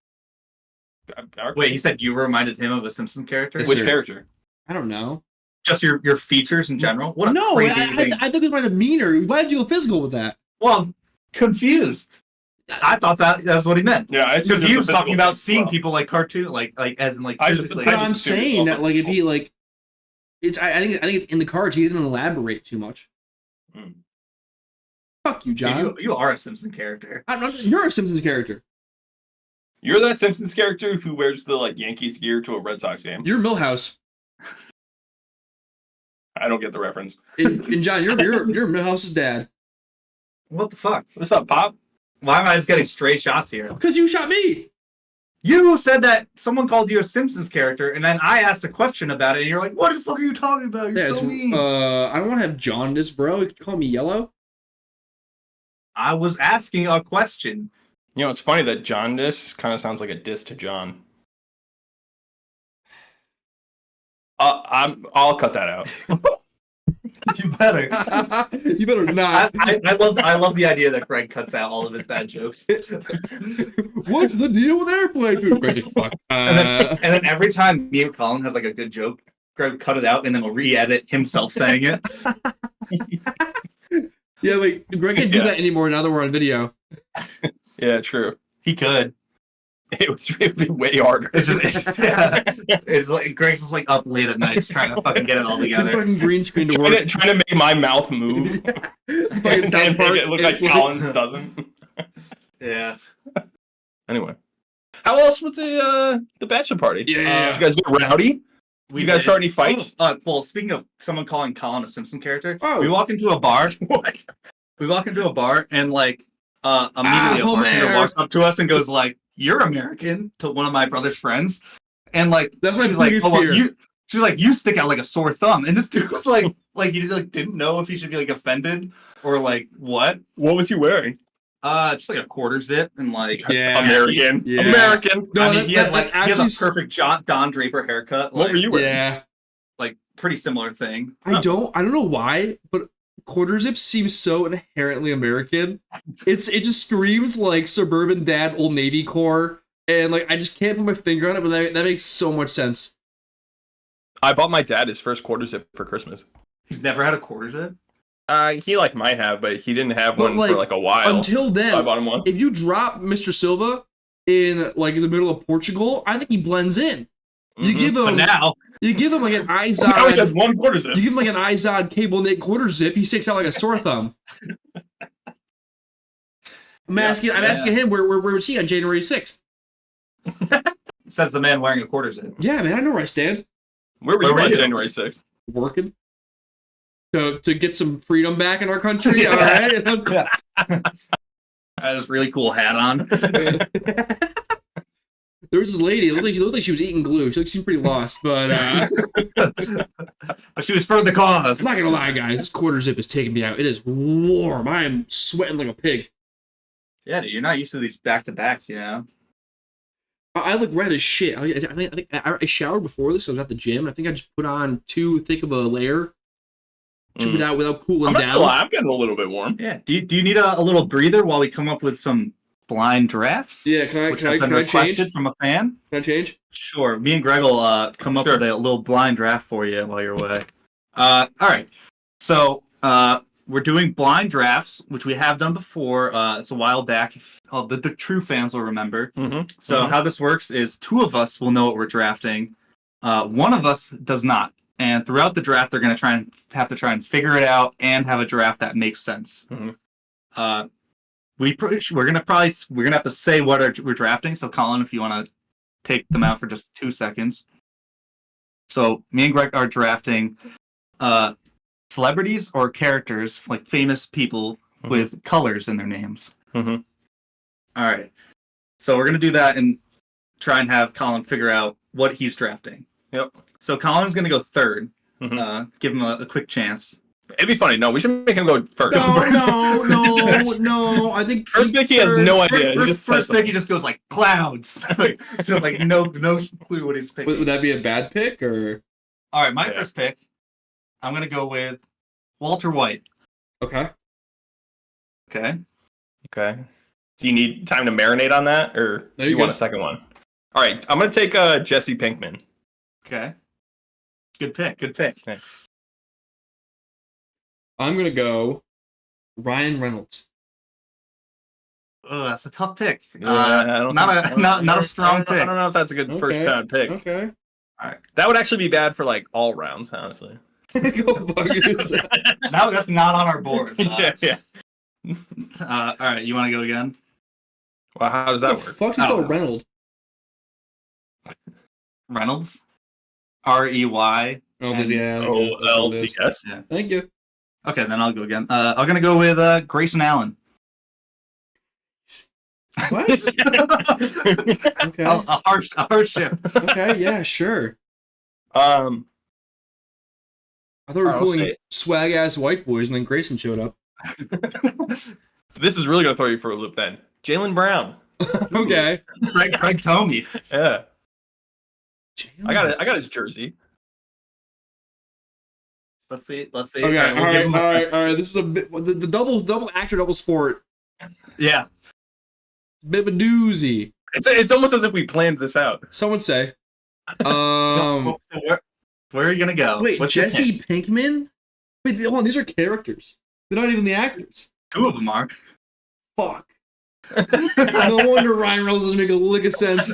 Wait, he said you reminded him of a Simpsons character?
Yes,
Which
sir.
character?
I don't know.
Just your features in general? What a
No,
crazy
I
thing.
think it was my demeanor. Why did you go physical with that?
Well, I'm confused. I thought that was what he meant.
Yeah, I
Because
assumed
he
it
was
a
talking
physical
about
thing.
seeing
Well,
people like cartoon, like as in like
I just-
physically.
But
I
I'm
just assumed it
saying
was
that like if he like, it's I think it's in the cards. He didn't elaborate too much.
Hmm.
Fuck you, John.
You are a Simpson character.
You're a Simpsons character.
You're that Simpsons character who wears the like Yankees gear to a Red Sox game.
You're Millhouse.
I don't get the reference.
And John, you're Millhouse's dad.
What the fuck?
What's up, Pop?
Why am I just getting stray shots here?
Because you shot me.
You said that someone called you a Simpsons character, and then I asked a question about it, and you're like, "What the fuck are you talking about? You're so mean."
I don't want to have jaundice, bro. You can call me yellow.
I was asking a question.
You know, it's funny that jaundice kind of sounds like a diss to John. I'll cut that out.
You better.
You better not.
I love the idea that Greg cuts out all of his bad jokes.
What's the deal with airplane food? Greg's like, fuck.
And then every time me and Colin has like a good joke, Greg cut it out and then we'll re-edit himself saying it.
Yeah, like Greg can't do that anymore now that we're on video.
Yeah, true.
He could.
It would be way harder.
It's like Greg's just like up late at night just trying to fucking get it all together.
Fucking green screen to work.
trying to make my mouth move.
Fucking
and
South
make
Park,
it look like
it's like-
Colin's doesn't.
Yeah.
Anyway. How else was the bachelor party?
Yeah.
Did you guys get rowdy? You guys start any fights?
Well, speaking of someone calling Colin a Simpson character,
Oh.
we walk into a bar.
What?
We walk into a bar and like immediately a bartender
Homer.
walks up to us and goes like, "You're American," to one of my brother's friends, and like
That's my
she's like,
biggest
"Oh, well,
fear.
she's like, "You stick out like a sore thumb," and this dude was like he like didn't know if he should be like offended or like what.
What was he wearing?
Just like a quarter zip and like
Yeah.
American.
Yeah.
American.
No,
I mean, he has
that's
he has
actually
a perfect Don Draper haircut.
What
Like,
were you wearing?
Yeah.
like pretty similar thing.
I don't know why, but quarter zip seems so inherently American. It just screams like suburban dad, Old Navy core, and like I just can't put my finger on it, but that makes so much sense.
I bought my dad his first quarter zip for Christmas.
He's never had a quarter zip.
He like might have, but he didn't have
But,
one for like a while.
Until then,
So I bought him one.
if you drop Mr. Silva, in like in the middle of Portugal, I think he blends in. You
Mhm.
give
But
him
now,
you give him like an
Now he has
Izod.
one quarter zip.
You give him like an Izod cable knit quarter zip. He sticks out like a sore thumb. I'm asking him where was he on January 6th?
says the man wearing a quarter zip.
Yeah, man, I know where I stand.
Where were you on January 6th?
Working to get some freedom back in our country. All right.
I had this really cool hat on.
There was this lady. It looked like she was eating glue. She seemed pretty lost, but
But she was for the cause.
I'm not gonna lie, guys. This quarter zip is taking me out. It is warm. I am sweating like a pig.
Yeah, dude, you're not used to these back-to-backs, you know?
I look red as shit. I think I showered before this. I was at the gym. I think I just put on too thick of a layer without cooling down.
I'm getting a little bit warm.
Yeah. Do you need a little breather while we come up with some blind drafts?
Yeah, can I
requested
change?
from a fan?
Can I change?
Sure. Me and Greg will come up with a little blind draft for you while you're away. All right. So we're doing blind drafts, which we have done before. It's a while back. The true fans will remember.
Mm-hmm.
So how this works is two of us will know what we're drafting. One of us does not. And throughout the draft, they're going to have to try and figure it out and have a draft that makes sense.
Mm-hmm.
We're gonna have to say what we're drafting. So Colin, if you want to take them out for just 2 seconds. So me and Greg are drafting celebrities or characters, like famous people with colors in their names.
Mm-hmm.
All right. So we're gonna do that and try and have Colin figure out what he's drafting.
Yep.
So Colin's gonna go third.
Mm-hmm.
Give him a quick chance.
It'd be funny. No, we should make him go first.
No. I think
First pick, he has no idea.
First pick, he just goes like clouds. like no clue what he's picking.
Would that be a bad pick or?
All right, my first pick. I'm gonna go with Walter White.
Okay.
Okay. Do you need time to marinate on that, or do you want a second one? All right, I'm gonna take Jesse Pinkman.
Okay. Good pick.
Okay.
I'm going to go Ryan Reynolds.
Oh, that's a tough pick.
Yeah,
not a strong pick.
I don't know if that's a good first round pick.
Okay.
All right. That would actually be bad for like all rounds, honestly.
No, that's not on our board.
Yeah.
All right, you want to go again?
Well, how does that work?
Fuck is spelled Reynolds?
Reynolds? R-E-Y.
Oh, yeah.
O-L-D-S?
Yeah.
Thank you.
Okay, then I'll go again. I'm gonna go with Grayson Allen.
What? Okay.
A harsh shift.
Okay, yeah, sure.
I
thought we were calling swag ass white boys, and then Grayson showed up.
This is really gonna throw you for a loop. Then Jaylen Brown.
Okay.
Craig's homie.
Yeah.
Jaylen.
I got his jersey.
Let's see.
Okay, all right. This is a bit the double actor, double sport.
Yeah.
Bit of a doozy.
It's almost as if we planned this out.
Someone say.
Where are you gonna go?
Wait,
What's
Jesse Pinkman? Wait, hold on. These are characters. They're not even the actors.
Two of them are.
Fuck. No wonder Ryan Reynolds doesn't make a lick of sense.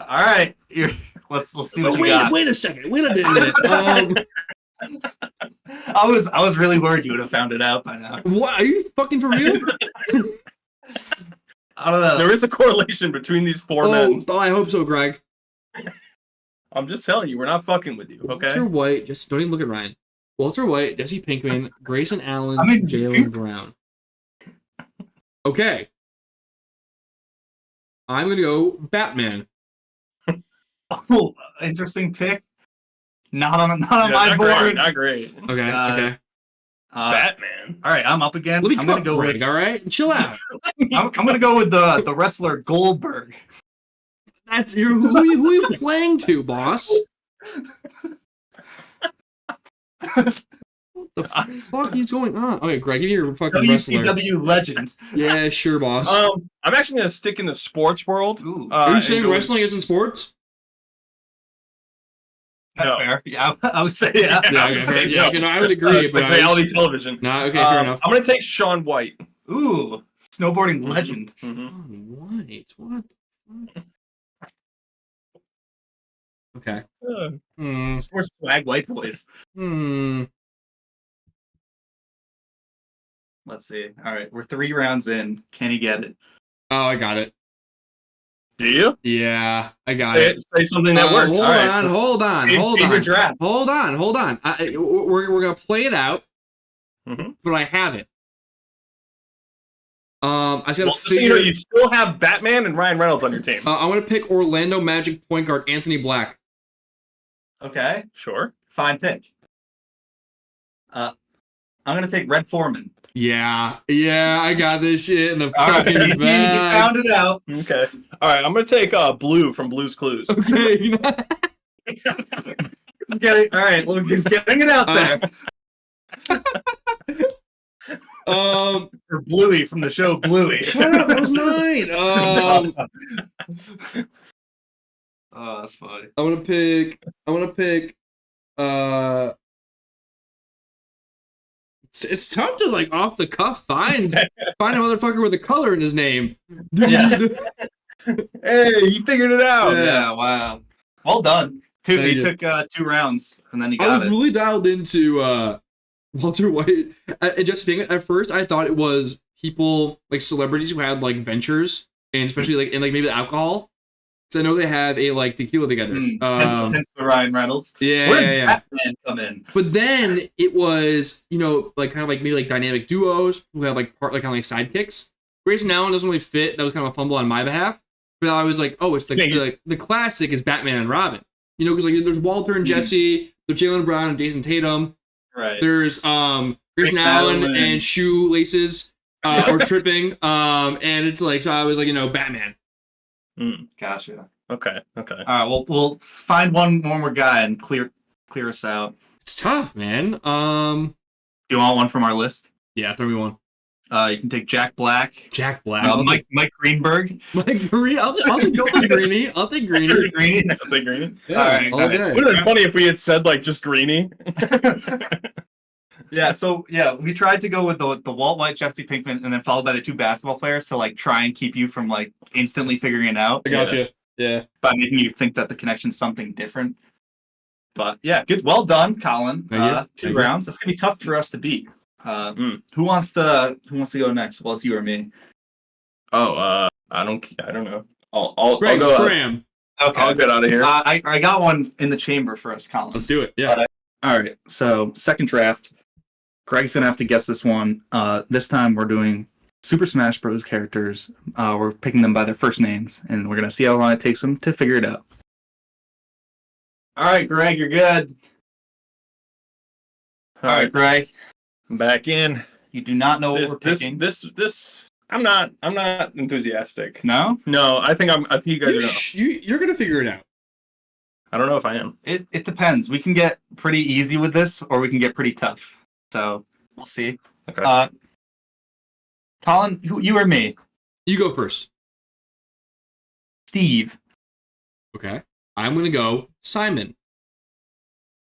All right, let's see what you got.
Wait a second. Wait a minute.
I was really worried you would have found it out by now.
What? Are you fucking for real?
I don't know.
There is a correlation between these four men.
Oh, I hope so, Greg.
I'm just telling you, we're not fucking with you, okay?
Walter White. Just don't even look at Ryan. Walter White, Jesse Pinkman, Grayson Allen, Jaylen Brown. Okay. I'm gonna go Batman.
Oh, interesting pick. Not on my board.
Not great.
Okay.
Batman.
All right, I'm up again.
Let me
I'm gonna go
Greg,
with.
All right, chill out.
I'm gonna go with the wrestler Goldberg.
That's who are you playing to, boss? What the fuck is going on? Okay, Greg, give me your fucking wrestler.
WCW legend.
Yeah, sure, boss.
I'm actually gonna stick in the sports world.
Ooh.
Are you saying wrestling isn't sports?
That's
No.
fair. Yeah, I would say yeah.
Okay, no, I would agree.
It's
but
like reality television.
Nah, okay, fair enough.
I'm gonna take Shaun White.
Ooh, snowboarding legend.
Mm-hmm.
White. What the fuck? Okay.
It's more swag white boys. Let's see. All right, we're 3 rounds in. Can he get it?
Oh, I got it.
Do you?
Yeah, I got it.
Say something that works.
Hold
All right.
on, hold on, hold
Save your
on.
draft.
Hold on. We're gonna play it out, but I have it. I just gotta
Just so you know, you still have Batman and Ryan Reynolds on your team.
I'm gonna pick Orlando Magic point guard Anthony Black.
Okay,
Sure.
fine pick. I'm gonna take Red Foreman.
Yeah, I got this shit in the
All right,
fucking
he
bag.
found it out.
Okay. All right. I'm gonna take Blue from Blue's Clues.
Okay.
All right, well, he's getting it out there. Or Bluey from the show Bluey.
Shut up, that was mine.
Oh, that's funny.
I want to pick. It's tough to like off the cuff find a motherfucker with a color in his name.
Yeah.
Hey, you figured it out.
Yeah, wow. Well done. He took 2 rounds and then he got it.
I was really dialed into Walter White. And just saying it, at first I thought it was people like celebrities who had like ventures and especially like in like maybe alcohol. Because I know they have a like tequila together.
Hence the Ryan Reynolds.
Yeah,
Where did Batman come in?
But then it was, like kind of like maybe like dynamic duos who have like part like kind of like sidekicks. Grayson Allen doesn't really fit. That was kind of a fumble on my behalf. But I was like, oh, it's the classic is Batman and Robin. Because like there's Walter and Jesse, there's Jaylen Brown and Jason Tatum.
Right.
There's Grayson Allen and shoelaces or tripping. And it's like so I was like, Batman.
Gotcha.
Okay.
All right, we'll find one more guy and clear us out.
It's tough, man.
Do you want one from our list?
Yeah, throw me one.
You can take Jack Black. Mike Greenberg.
Mike Green. I'll take Greeny.
I'll take Greeny.
Yeah,
all right. Would have been funny if we had said like just Greeny.
Yeah, so we tried to go with the Walt White, Jesse Pinkman, and then followed by the 2 basketball players to like try and keep you from like instantly figuring it out.
I gotcha. Yeah.
By making you think that the connection's something different. But yeah, good. Well done, Colin. 2 rounds. That's gonna be tough for us to beat. Who wants to go next? Well, it's you or me.
Oh, I don't know. I'll
Greg,
go.
scram.
Okay,
I'll get out of here.
I got one in the chamber for us, Colin.
Let's do it. Yeah.
All right. So second draft. Greg's gonna have to guess this one. This time we're doing Super Smash Bros. Characters. We're picking them by their first names, and we're gonna see how long it takes them to figure it out. All right, Greg, you're good. All right, Greg,
I'm back in.
You do not know what we're picking.
This. I'm not enthusiastic.
No.
I think you guys are.
You're gonna figure it out.
I don't know if I am.
It depends. We can get pretty easy with this, or we can get pretty tough. So we'll see.
Okay.
Colin, you or me?
You go first.
Steve.
Okay. I'm gonna go Simon.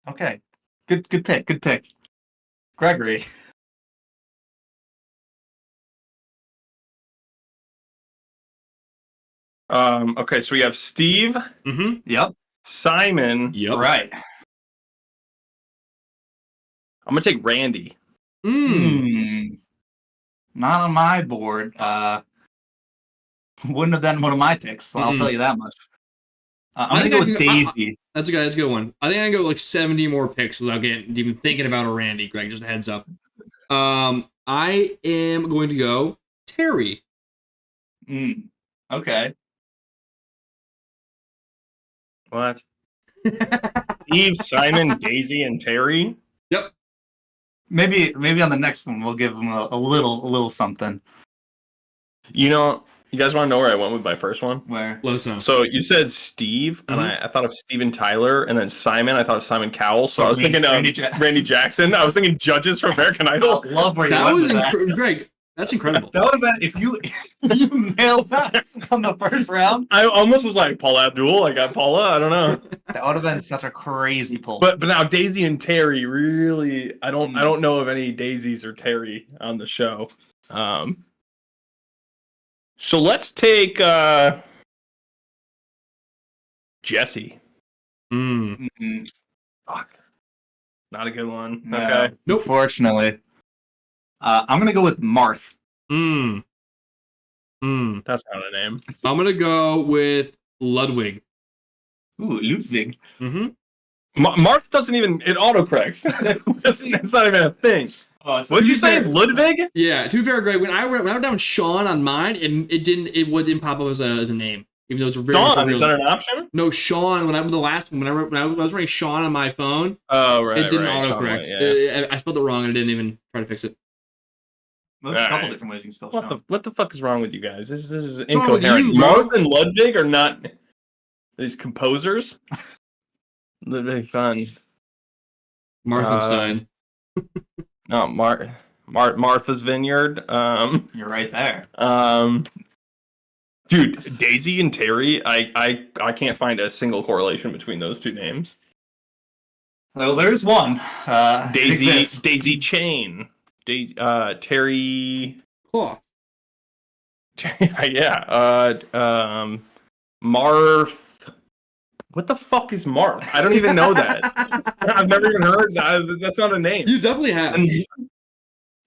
Okay. Good pick. Gregory.
Okay, so we have Steve.
Mm-hmm.
Yep.
Simon.
Yep.
Right.
I'm gonna take Randy.
Not on my board. Wouldn't have been one of my picks. So I'll tell you that much. I'm gonna go with Daisy.
That's a good one. I think I can go like 70 more picks without even thinking about a Randy. Greg, just a heads up. I am going to go Terry.
Okay.
What? Steve, Simon, Daisy, and Terry.
Yep.
Maybe on the next one we'll give them a little something.
You guys want to know where I went with my first one?
Where?
Let us know.
So you said Steve, and I thought of Steven Tyler, and then Simon, I thought of Simon Cowell. So I was thinking of Randy Jackson. I was thinking judges from American Idol.
I love where you went with that.
Greg, that's incredible.
That would have been if you nailed that on the first round.
I almost was like Paula Abdul. I got Paula. I don't know.
That would have been such a crazy pull.
But now Daisy and Terry, really, I don't know of any Daisies or Terry on the show. So let's take Jesse.
Mm-mm.
Fuck. Not a good one.
No,
Okay.
Nope.
Unfortunately. I'm gonna go with Marth.
Mm.
That's not a name.
I'm gonna go with Ludwig.
Ooh, Ludwig.
Mm-hmm.
Marth doesn't even it autocorrects. It's not even a thing.
Oh,
What did you say, Ludwig?
Yeah. To be fair, Greg, when I wrote down Sean on mine, it didn't pop up as a name, even though it's very
Sean,
real.
is that an option?
No, Sean. When I the last one, when I was writing Sean on my phone,
Oh right,
it didn't
right.
autocorrect.
Sean, yeah.
I spelled it wrong and I didn't even try to fix it.
There's a couple
Alright.
different ways you can spell Sean.
What the fuck is wrong with you guys? This is
wrong with
incoherent.
you, bro?
Marth and Ludwig are not these composers. Ludwig fun.
Marthenstein.
No, Martha's Vineyard.
You're right there.
Dude, Daisy and Terry. I can't find a single correlation between those two names.
Well, there's one.
Daisy Chain. Daisy Terry.
Cloth.
Yeah. Marth. What the fuck is Marth? I don't even know that. I've never even heard that. That's not a name.
You definitely have.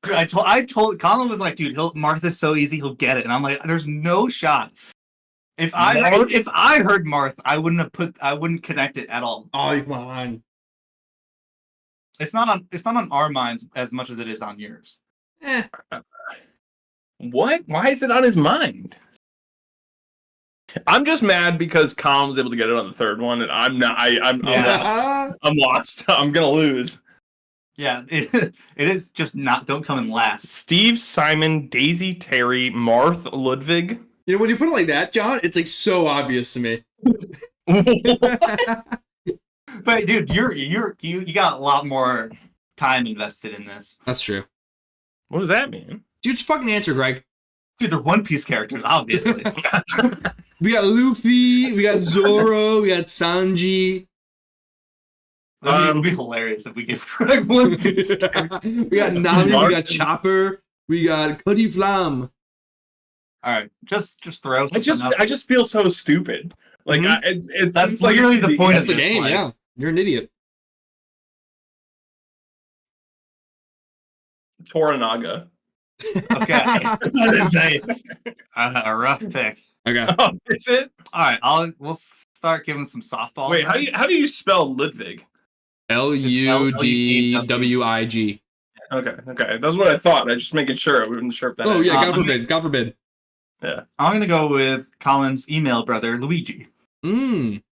I told Colin was like, dude, Martha's so easy, he'll get it, and I'm like, there's no shot. If I heard Marth, I wouldn't connect it at all.
Oh, come on.
It's not on our minds as much as it is on yours.
What? Why is it on his mind? I'm just mad because Colin was able to get it on the third one, and I'm not. I'm lost. I'm lost. I'm gonna lose.
Yeah, it is just not. Don't come in last.
Steve, Simon, Daisy, Terry, Marth, Ludwig.
You know, when you put it like that, John, it's like so obvious to me.
But dude, you got a lot more time invested in this.
That's true.
What does that mean?
Dude, just fucking answer, Greg.
Dude, they're One Piece characters, obviously.
We got Luffy, we got Zoro, we got Sanji.
It would be hilarious if we give Greg One Piece characters.
We got Nami, we got Chopper, we got Cuddy Flam.
All right, just throw.
I just feel so stupid. Like
that's literally the point
That's
of
the
this,
game.
like,
Yeah, you're an idiot.
Toranaga.
Okay, I didn't say a rough pick.
Okay.
Oh, is it?
All right, we'll start giving some softballs.
Wait, how do you spell Ludwig?
Ludwig.
Okay, that's what I thought. I just making sure. I wasn't sure if that.
Oh yeah, God forbid.
Yeah.
I'm gonna go with Colin's email brother, Luigi.
I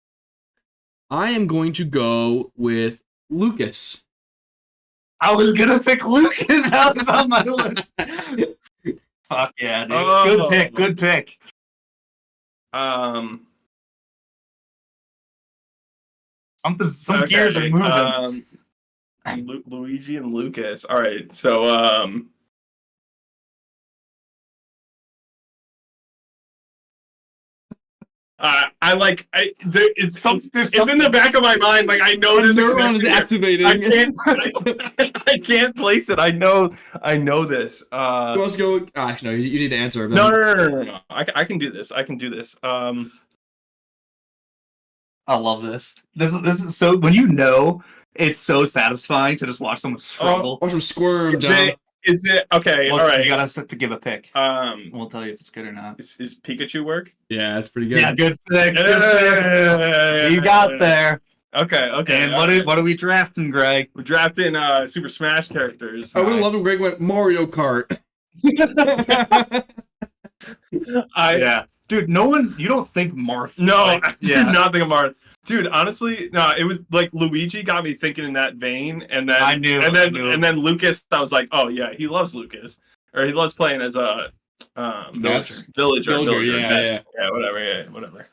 am going to go with Lucas.
I was gonna pick Lucas. That was on my list. Fuck yeah, dude.
Oh.
Good pick.
Um.
Some gears are moving.
Luigi and Lucas. All right, so it's in the back of my mind. Like I know there's
neuron is activating.
I can't place it. I know this.
Let's go. Actually, no. You need to answer.
No. I can do this.
I love this. This is so when you know it's so satisfying to just watch someone struggle.
Watch them squirm, John.
Is it okay?
Well,
all right.
You gotta have to give a pick. We'll tell you if it's good or not.
Is Pikachu work?
Yeah, that's pretty good.
Yeah, good pick. You got there.
Okay.
And what are we drafting, Greg?
We're drafting Super Smash characters.
I would have loved if Greg went Mario Kart.
Yeah. Dude, you don't think Marth.
No, I do not think of Marth. Dude, honestly, no, it was like Luigi got me thinking in that vein, and then
I knew.
And then Lucas, I was like, oh yeah, he loves Lucas, or he loves playing as a villager.
Yeah,
whatever.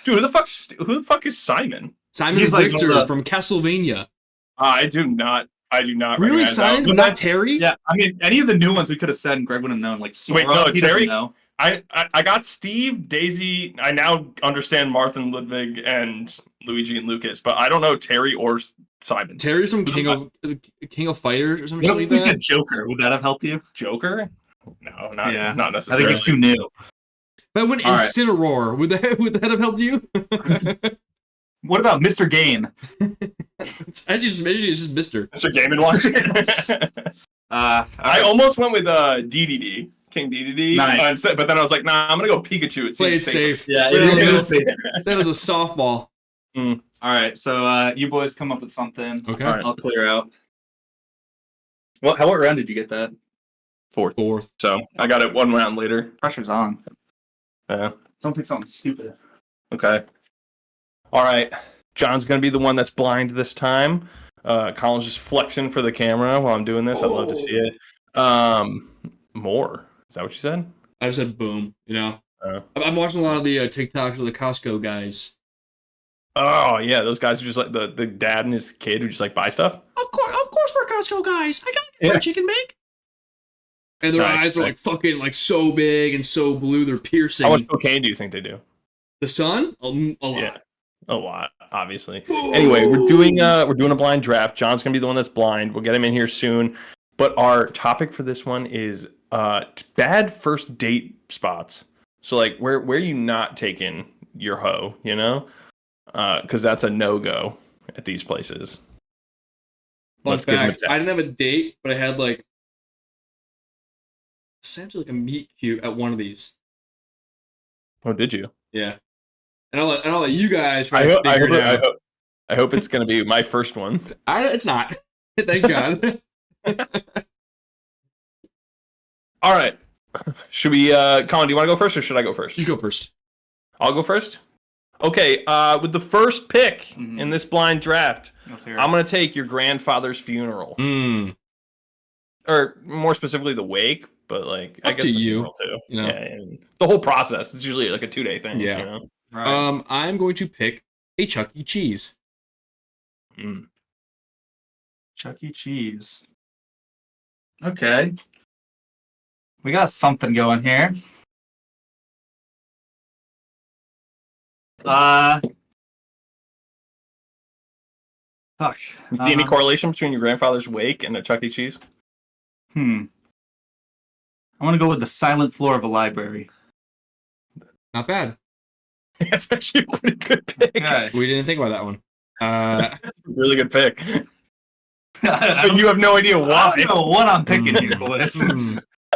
Dude, who the fuck is Simon?
Simon is Victor from Castlevania.
I do not.
Really, Simon, not Terry?
Yeah, I mean, any of the new ones we could have said, and Greg would have known. Like, Sora,
wait, no, Terry.
Know.
I got Steve, Daisy. I now understand Marth and Ludwig and Luigi and Lucas, but I don't know Terry or Simon.
Terry's from King of Fighters or something like that.
You said Joker. Would that have helped you?
Joker? No, not necessarily.
I think it's too new.
If I went
All right.
Incineroar, would that have helped you?
What about Mr. Game?
It's actually just Mr.
Mr. Game & Watch. I almost went with DDD. King DDD.
Nice.
But then I was like, nah, I'm going to go Pikachu.
Play it safe.
Yeah,
Really?
it is safe.
That was a softball.
All right, so you boys come up with something.
Okay.
All right.
I'll clear out. What round did you get that?
Fourth. So I got it 1 round later.
Pressure's on.
Yeah.
Don't pick something stupid.
Okay. All right. John's going to be the one that's blind this time. Colin's just flexing for the camera while I'm doing this. I'd love to see it. More. Is that what you said?
I just said boom, you know. I'm watching a lot of the TikToks of the Costco guys.
Oh, yeah. Those guys are just like the dad and his kid who just like buy stuff.
Of course we're Costco guys. I got my chicken bake. And their eyes are like fucking like so big and so blue, they're piercing.
How much cocaine do you think they do?
The sun? A lot.
Yeah, a lot, obviously. Anyway, we're doing a blind draft. John's gonna be the one that's blind. We'll get him in here soon. But our topic for this one is bad first date spots. So like where are you not taking your hoe, you know? Because that's a no-go at these places.
Fun fact, I didn't have a date, but I had like essentially like a meet cute at one of these.
Oh, did you?
Yeah. And I'll let you guys
I hope it's gonna be my first one.
It's not. Thank God.
All right. Should we Colin, do you want to go first or should I go first?
You go first.
I'll go first. Okay, with the first pick in this blind draft, I'm going to take your grandfather's funeral. Or more specifically, the wake, but like, I guess the funeral too. You know? Yeah, the whole process. It's usually like a 2-day thing. Yeah. You know?
Right. I'm going to pick a Chuck E. Cheese.
Chuck E. Cheese. Okay. We got something going here. Fuck.
You see any correlation between your grandfather's wake and a Chuck E. Cheese?
I'm gonna go with the silent floor of a library.
Not bad.
That's actually a pretty good pick.
Okay.
We didn't think about that one.
That's a really good pick. But you have no idea why.
I don't know what I'm picking here, boys.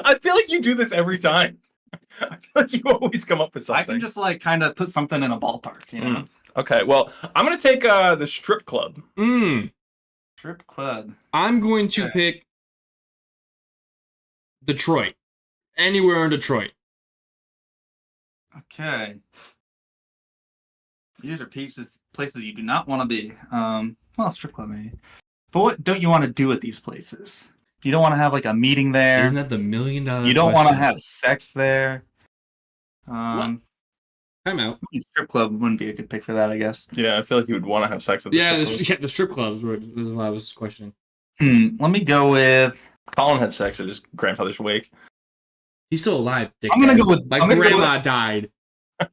I feel like you do this every time. I feel like you always come up with something.
I can just like kind of put something in a ballpark, you know?
Okay, well, I'm going to take the strip club.
Strip club.
I'm going to pick Detroit. Anywhere in Detroit.
Okay. These are places you do not want to be. Well, strip club maybe. But what don't you want to do at these places? You don't want to have like a meeting there.
Isn't that the $1 million
You don't want to have sex there.
Time out.
Strip club wouldn't be a good pick for that, I guess.
Yeah, I feel like you would want to have sex at the strip club.
The strip clubs was what I was questioning.
Let me go with...
Colin had sex at his grandfather's wake.
He's still alive, dickhead.
I'm gonna go with...
My grandma died.
I'm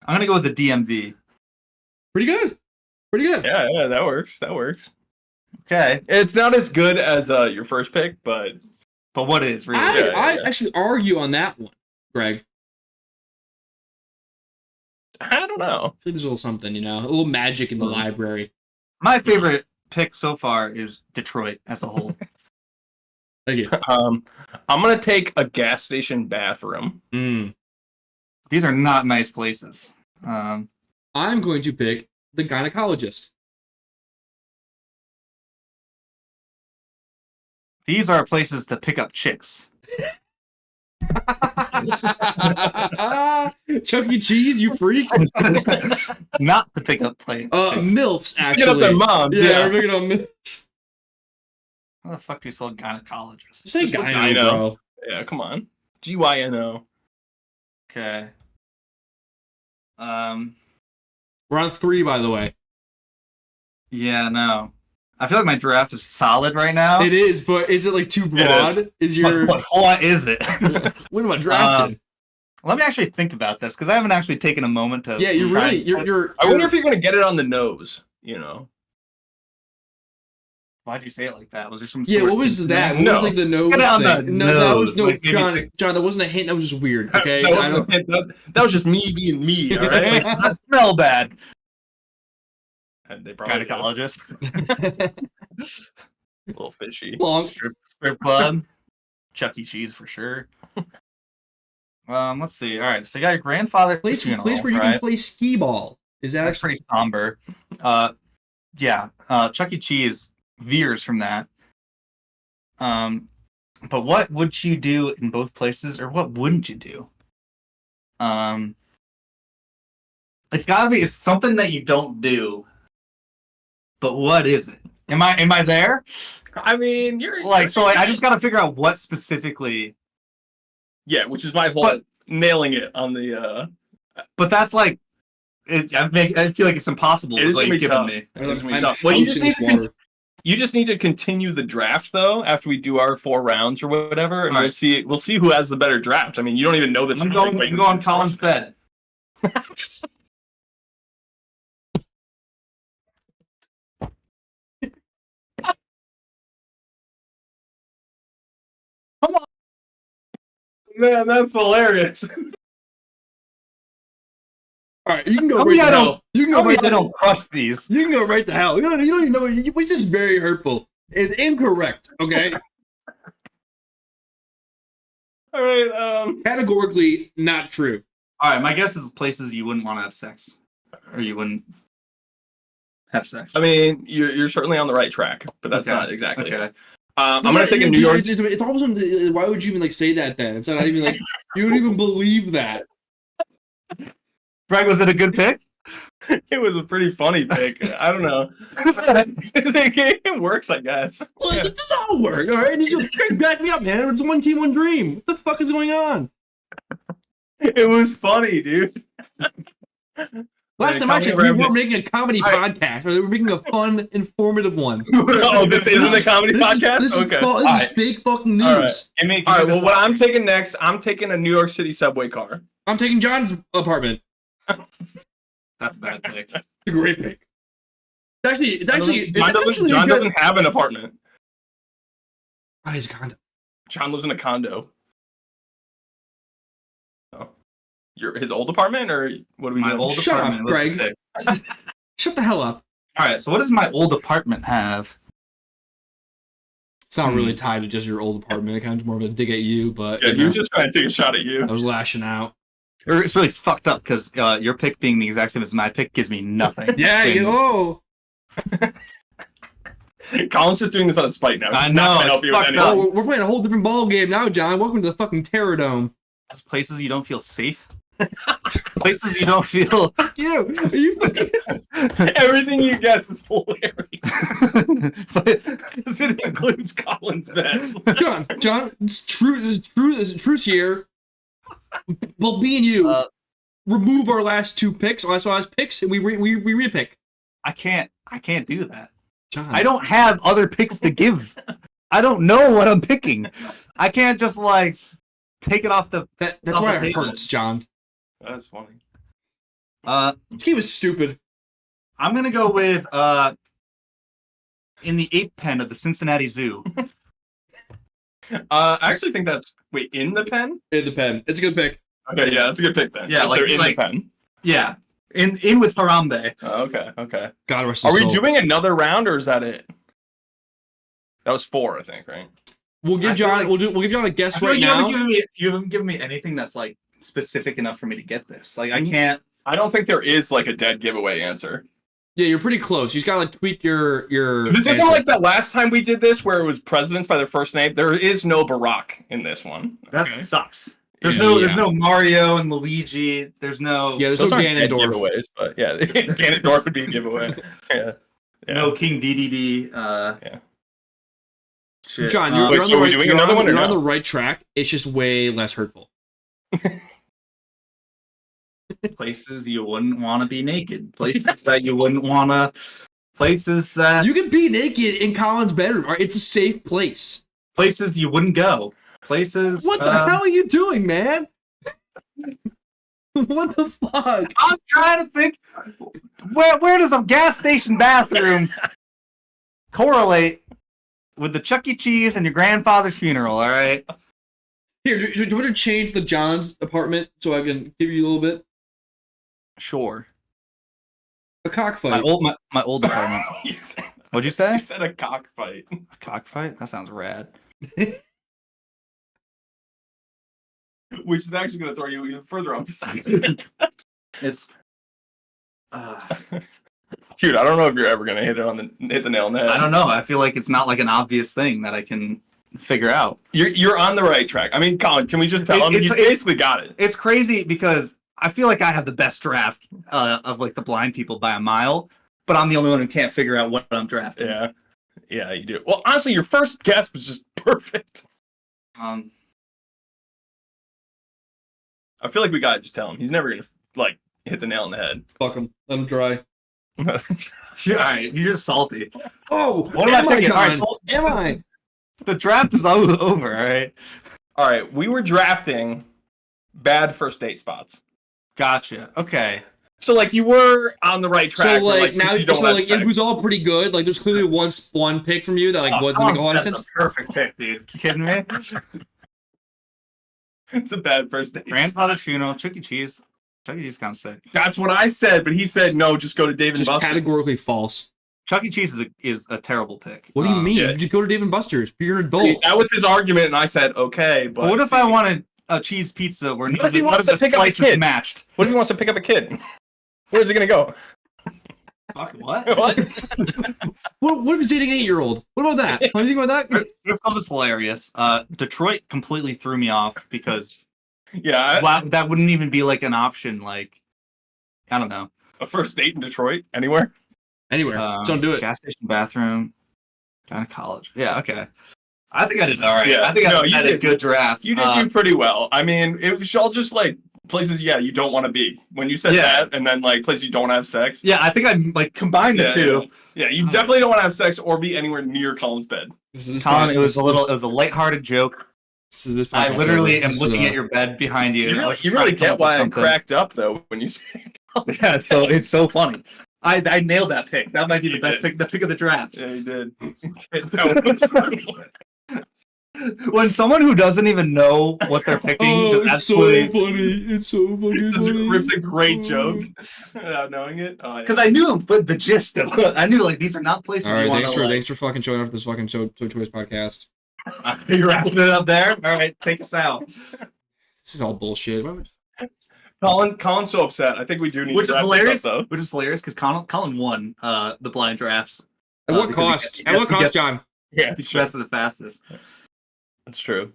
gonna go with the DMV.
Pretty good.
Yeah, that works.
Okay.
It's not as good as your first pick, but
what is really?
I actually argue on that one, Greg.
I don't know.
I think there's a little something, you know, a little magic in the library.
My favorite pick so far is Detroit as a whole.
Thank you.
I'm gonna take a gas station bathroom.
These are not nice places.
I'm going to pick the gynecologist.
These are places to pick up chicks.
Chuck E. Cheese, you freak!
Not to pick up chicks.
MILFs, actually.
Picking up their moms.
Yeah, we're picking up MILFs.
How the fuck do you spell gynecologist?
Say gyno, bro.
Yeah, come on. GYNO.
Okay.
We're on 3, by the way.
Yeah, no. I feel like my draft is solid right now.
It is, but is it like too broad? Is your
what is it?
What am I drafting?
Let me actually think about this because I haven't actually taken a moment to.
Yeah, you're really. You're.
I wonder if you're gonna get it on the nose. You know.
Why'd you say it like that? Was there some?
Yeah,
sort
what
of
was that?
incident?
What was like the nose
Get it on
thing?
the
No, that was
nose,
no
like, maybe
John.
think-
John, that wasn't a hint. That was just weird. Okay,
That,
I don't.
that was just me being me. All right.
Places that smell bad.
And they probably do.
Gynecologist.
A little fishy.
Long.
Strip club. Chuck E. Cheese for sure. Let's see. All right, so you got your grandfather.
Place
funeral,
where you
right?
can play skee ball. Is that
That's pretty somber. Yeah. Chuck E. Cheese veers from that. But what would you do in both places, or what wouldn't you do? It's gotta be something that you don't do. But what is it? Am I there?
I mean, you're
I just gotta figure out what specifically.
Yeah, which is my whole nailing it on the.
But that's like, I feel like it's impossible.
It is gonna be tough. Well, you just need to continue the draft though after we do our 4 rounds or whatever, and we'll see who has the better draft. I mean, you don't even know the.
I'm going Colin's bed.
Come on, man, that's hilarious.
All right, you can go right to hell. You can go right to hell.
I don't crush these.
You can go right to hell. You don't even know. Which is very hurtful. It's incorrect. Okay.
All right.
Categorically not true.
All right, my guess is places you wouldn't want to have sex, or you wouldn't have sex.
I mean, you're certainly on the right track, but that's not exactly.
Okay.
I'm gonna take a New York.
It's almost. Why would you even say that then? It's not even like you don't even believe that.
Greg, was it a good pick?
It was a pretty funny pick. I don't know. It works, I guess.
Well, it does not work. All right, Greg, back me up, man. It's one team, one dream. What the fuck is going on?
It was funny, dude.
Last time I checked, we weren't making a comedy podcast. Or they were making a fun, informative one.
Oh, this isn't a comedy podcast?
This is fake fucking news.
All right, well, what I'm taking next, I'm taking a New York City subway car.
I'm taking John's apartment.
That's a bad pick.
It's a great pick.
John doesn't have an apartment.
Oh, he's a condo.
John lives in a condo. Oh. His old apartment, or what do we do?
Shut up, Greg. Shut the hell up.
All right, so what does my old apartment have?
It's not really tied to just your old apartment. It kind of more of a dig at you, but
yeah, he was just trying to take a shot at you.
I was lashing out.
It's really fucked up because your pick being the exact same as my pick gives me nothing.
Yeah,
Colin's just doing this out of spite now.
I know.
We're playing a whole different ball game now, John. Welcome to the fucking Terror Dome.
That's places you don't feel safe. Places you don't feel.
Everything you guess is hilarious. Because it includes Colin's bed.
John, it's truth here. Well, me and you remove our last 2 picks, last picks, and we repick.
I can't do that.
John.
I don't have other picks to give. I don't know what I'm picking. I can't just take it off the.
That's why it hurts, John.
That's funny.
This game is stupid.
I'm gonna go with in the ape pen of the Cincinnati Zoo.
I actually think that's in the pen.
In the pen, it's a good pick.
Okay, yeah, that's a good pick then.
Yeah,
they're in the pen.
Yeah, in with Harambe.
Okay.
God rest
his
soul.
Are we doing another round or is that it? That was 4, I think, right?
We'll give John. We'll give John a guess right now.
You haven't given me anything that's specific enough for me to get this. I can't.
I don't think there is a dead giveaway answer.
Yeah, you're pretty close. You just gotta tweak your.
This isn't like that last time we did this where it was presidents by their first name. There is no Barack in this one.
That sucks. There's no Mario and Luigi. There's no.
Yeah, there's no Ganondorf
giveaways, but yeah, Ganondorf would be a giveaway. Yeah.
No King DDD.
Yeah.
Shit.
John, you're on
so we're doing another one.
You're on the right track. It's just way less hurtful.
Places you wouldn't want to be naked. Places that you wouldn't want to. Places that
you can be naked in Colin's bedroom. It's a safe place.
Places you wouldn't go. Places.
What the hell are you doing, man? What the fuck?
I'm trying to think. Where does a gas station bathroom correlate with the Chuck E. Cheese and your grandfather's funeral. All right.
Here, do you want to change the John's apartment so I can give you a little bit?
Sure.
A cockfight.
My old apartment. What'd you say?
He said a cockfight.
A cockfight? That sounds rad.
Which is actually going to throw you even further off the side.
It's.
Dude, I don't know if you're ever going to hit the nail on the head.
I don't know. I feel like it's not like an obvious thing that I can figure out.
You're on the right track. I mean, Colin, can we just tell him? He's basically got it.
It's crazy because I feel like I have the best draft of like the blind people by a mile, but I'm the only one who can't figure out what I'm drafting.
Yeah, you do. Well, honestly, your first guess was just perfect.
I
feel like we gotta just tell him. He's never gonna like hit the nail on the head.
Fuck him. Let him dry.
All right, you're just salty.
Oh,
what am I picking? All right,
am I?
The draft is over. All right.
All right, we were drafting bad first date spots.
Gotcha. Okay.
So like you were on the right track.
So like now,
you don't
so like it was all pretty good. Like there's clearly one pick from you that like wasn't make a lot of sense.
That's a perfect pick, dude. You kidding me?
It's a bad first date.
Grandfather's funeral, Chuck E. Cheese. Chuck E. Cheese kind of sick.
That's what I said, but he said no. Just go to Dave and
Just
Buster's.
categorically false.
Chuck E. Cheese is a terrible pick.
What do you mean?
Yeah.
You just go to Dave and Buster's. You're an adult.
See, that was his argument, and I said okay. But
what if I wanted a cheese pizza where
what if he wants to pick up a kid?
Matched?
What if he wants to pick up a kid? Where's he gonna go?
Fuck what?
What if he's dating an 8-year-old? What about that? What do you think about that?
Strip club is hilarious. Detroit completely threw me off because that wouldn't even be like an option. Like, I don't know.
A first date in Detroit? Anywhere?
Anywhere. Don't do it.
Gas station, bathroom, kind of college. Yeah, okay. I think I did all right.
Yeah,
I think I had a good draft.
You did do pretty well. I mean, it was all just like places, you don't want to be. When you said that, and then like places you don't have sex.
Yeah, I think I like combined the two.
Yeah, you definitely don't want to have sex or be anywhere near Colin's bed.
Colin, it was a lighthearted joke. I literally am looking at your bed behind you.
You really get why I cracked up though when you say.
Yeah, so it's so funny. I nailed that pick. That might be the best pick, the pick of the draft.
Yeah, you did.
When someone who doesn't even know what they're picking,
it's so funny. It's so fucking funny.
Rips a great joke without knowing it.
Because I knew the gist of it. I knew like these are not places.
All right,
you want
thanks for fucking showing up for this fucking Choice podcast.
You're wrapping it up there. All right, take us out.
This is all bullshit.
Colin's so upset. I think we do need
which
to
is hilarious.
Up,
which is hilarious because Colin won the blind drafts.
At what cost? At what cost, John?
Yeah, he's best of the fastest.
That's true.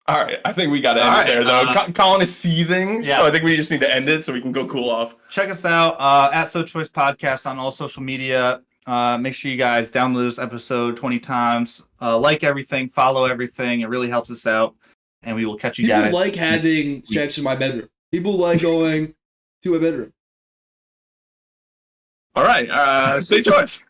All right, I think we got to end it there, though. Colin is seething, so I think we just need to end it so we can go cool off.
Check us out at sochoicepodcast on all social media. Make sure you guys download this episode 20 times. Like everything, follow everything. It really helps us out. And we will catch you guys.
People like having sex in my bedroom. People like going to my bedroom.
All right. Stay choice.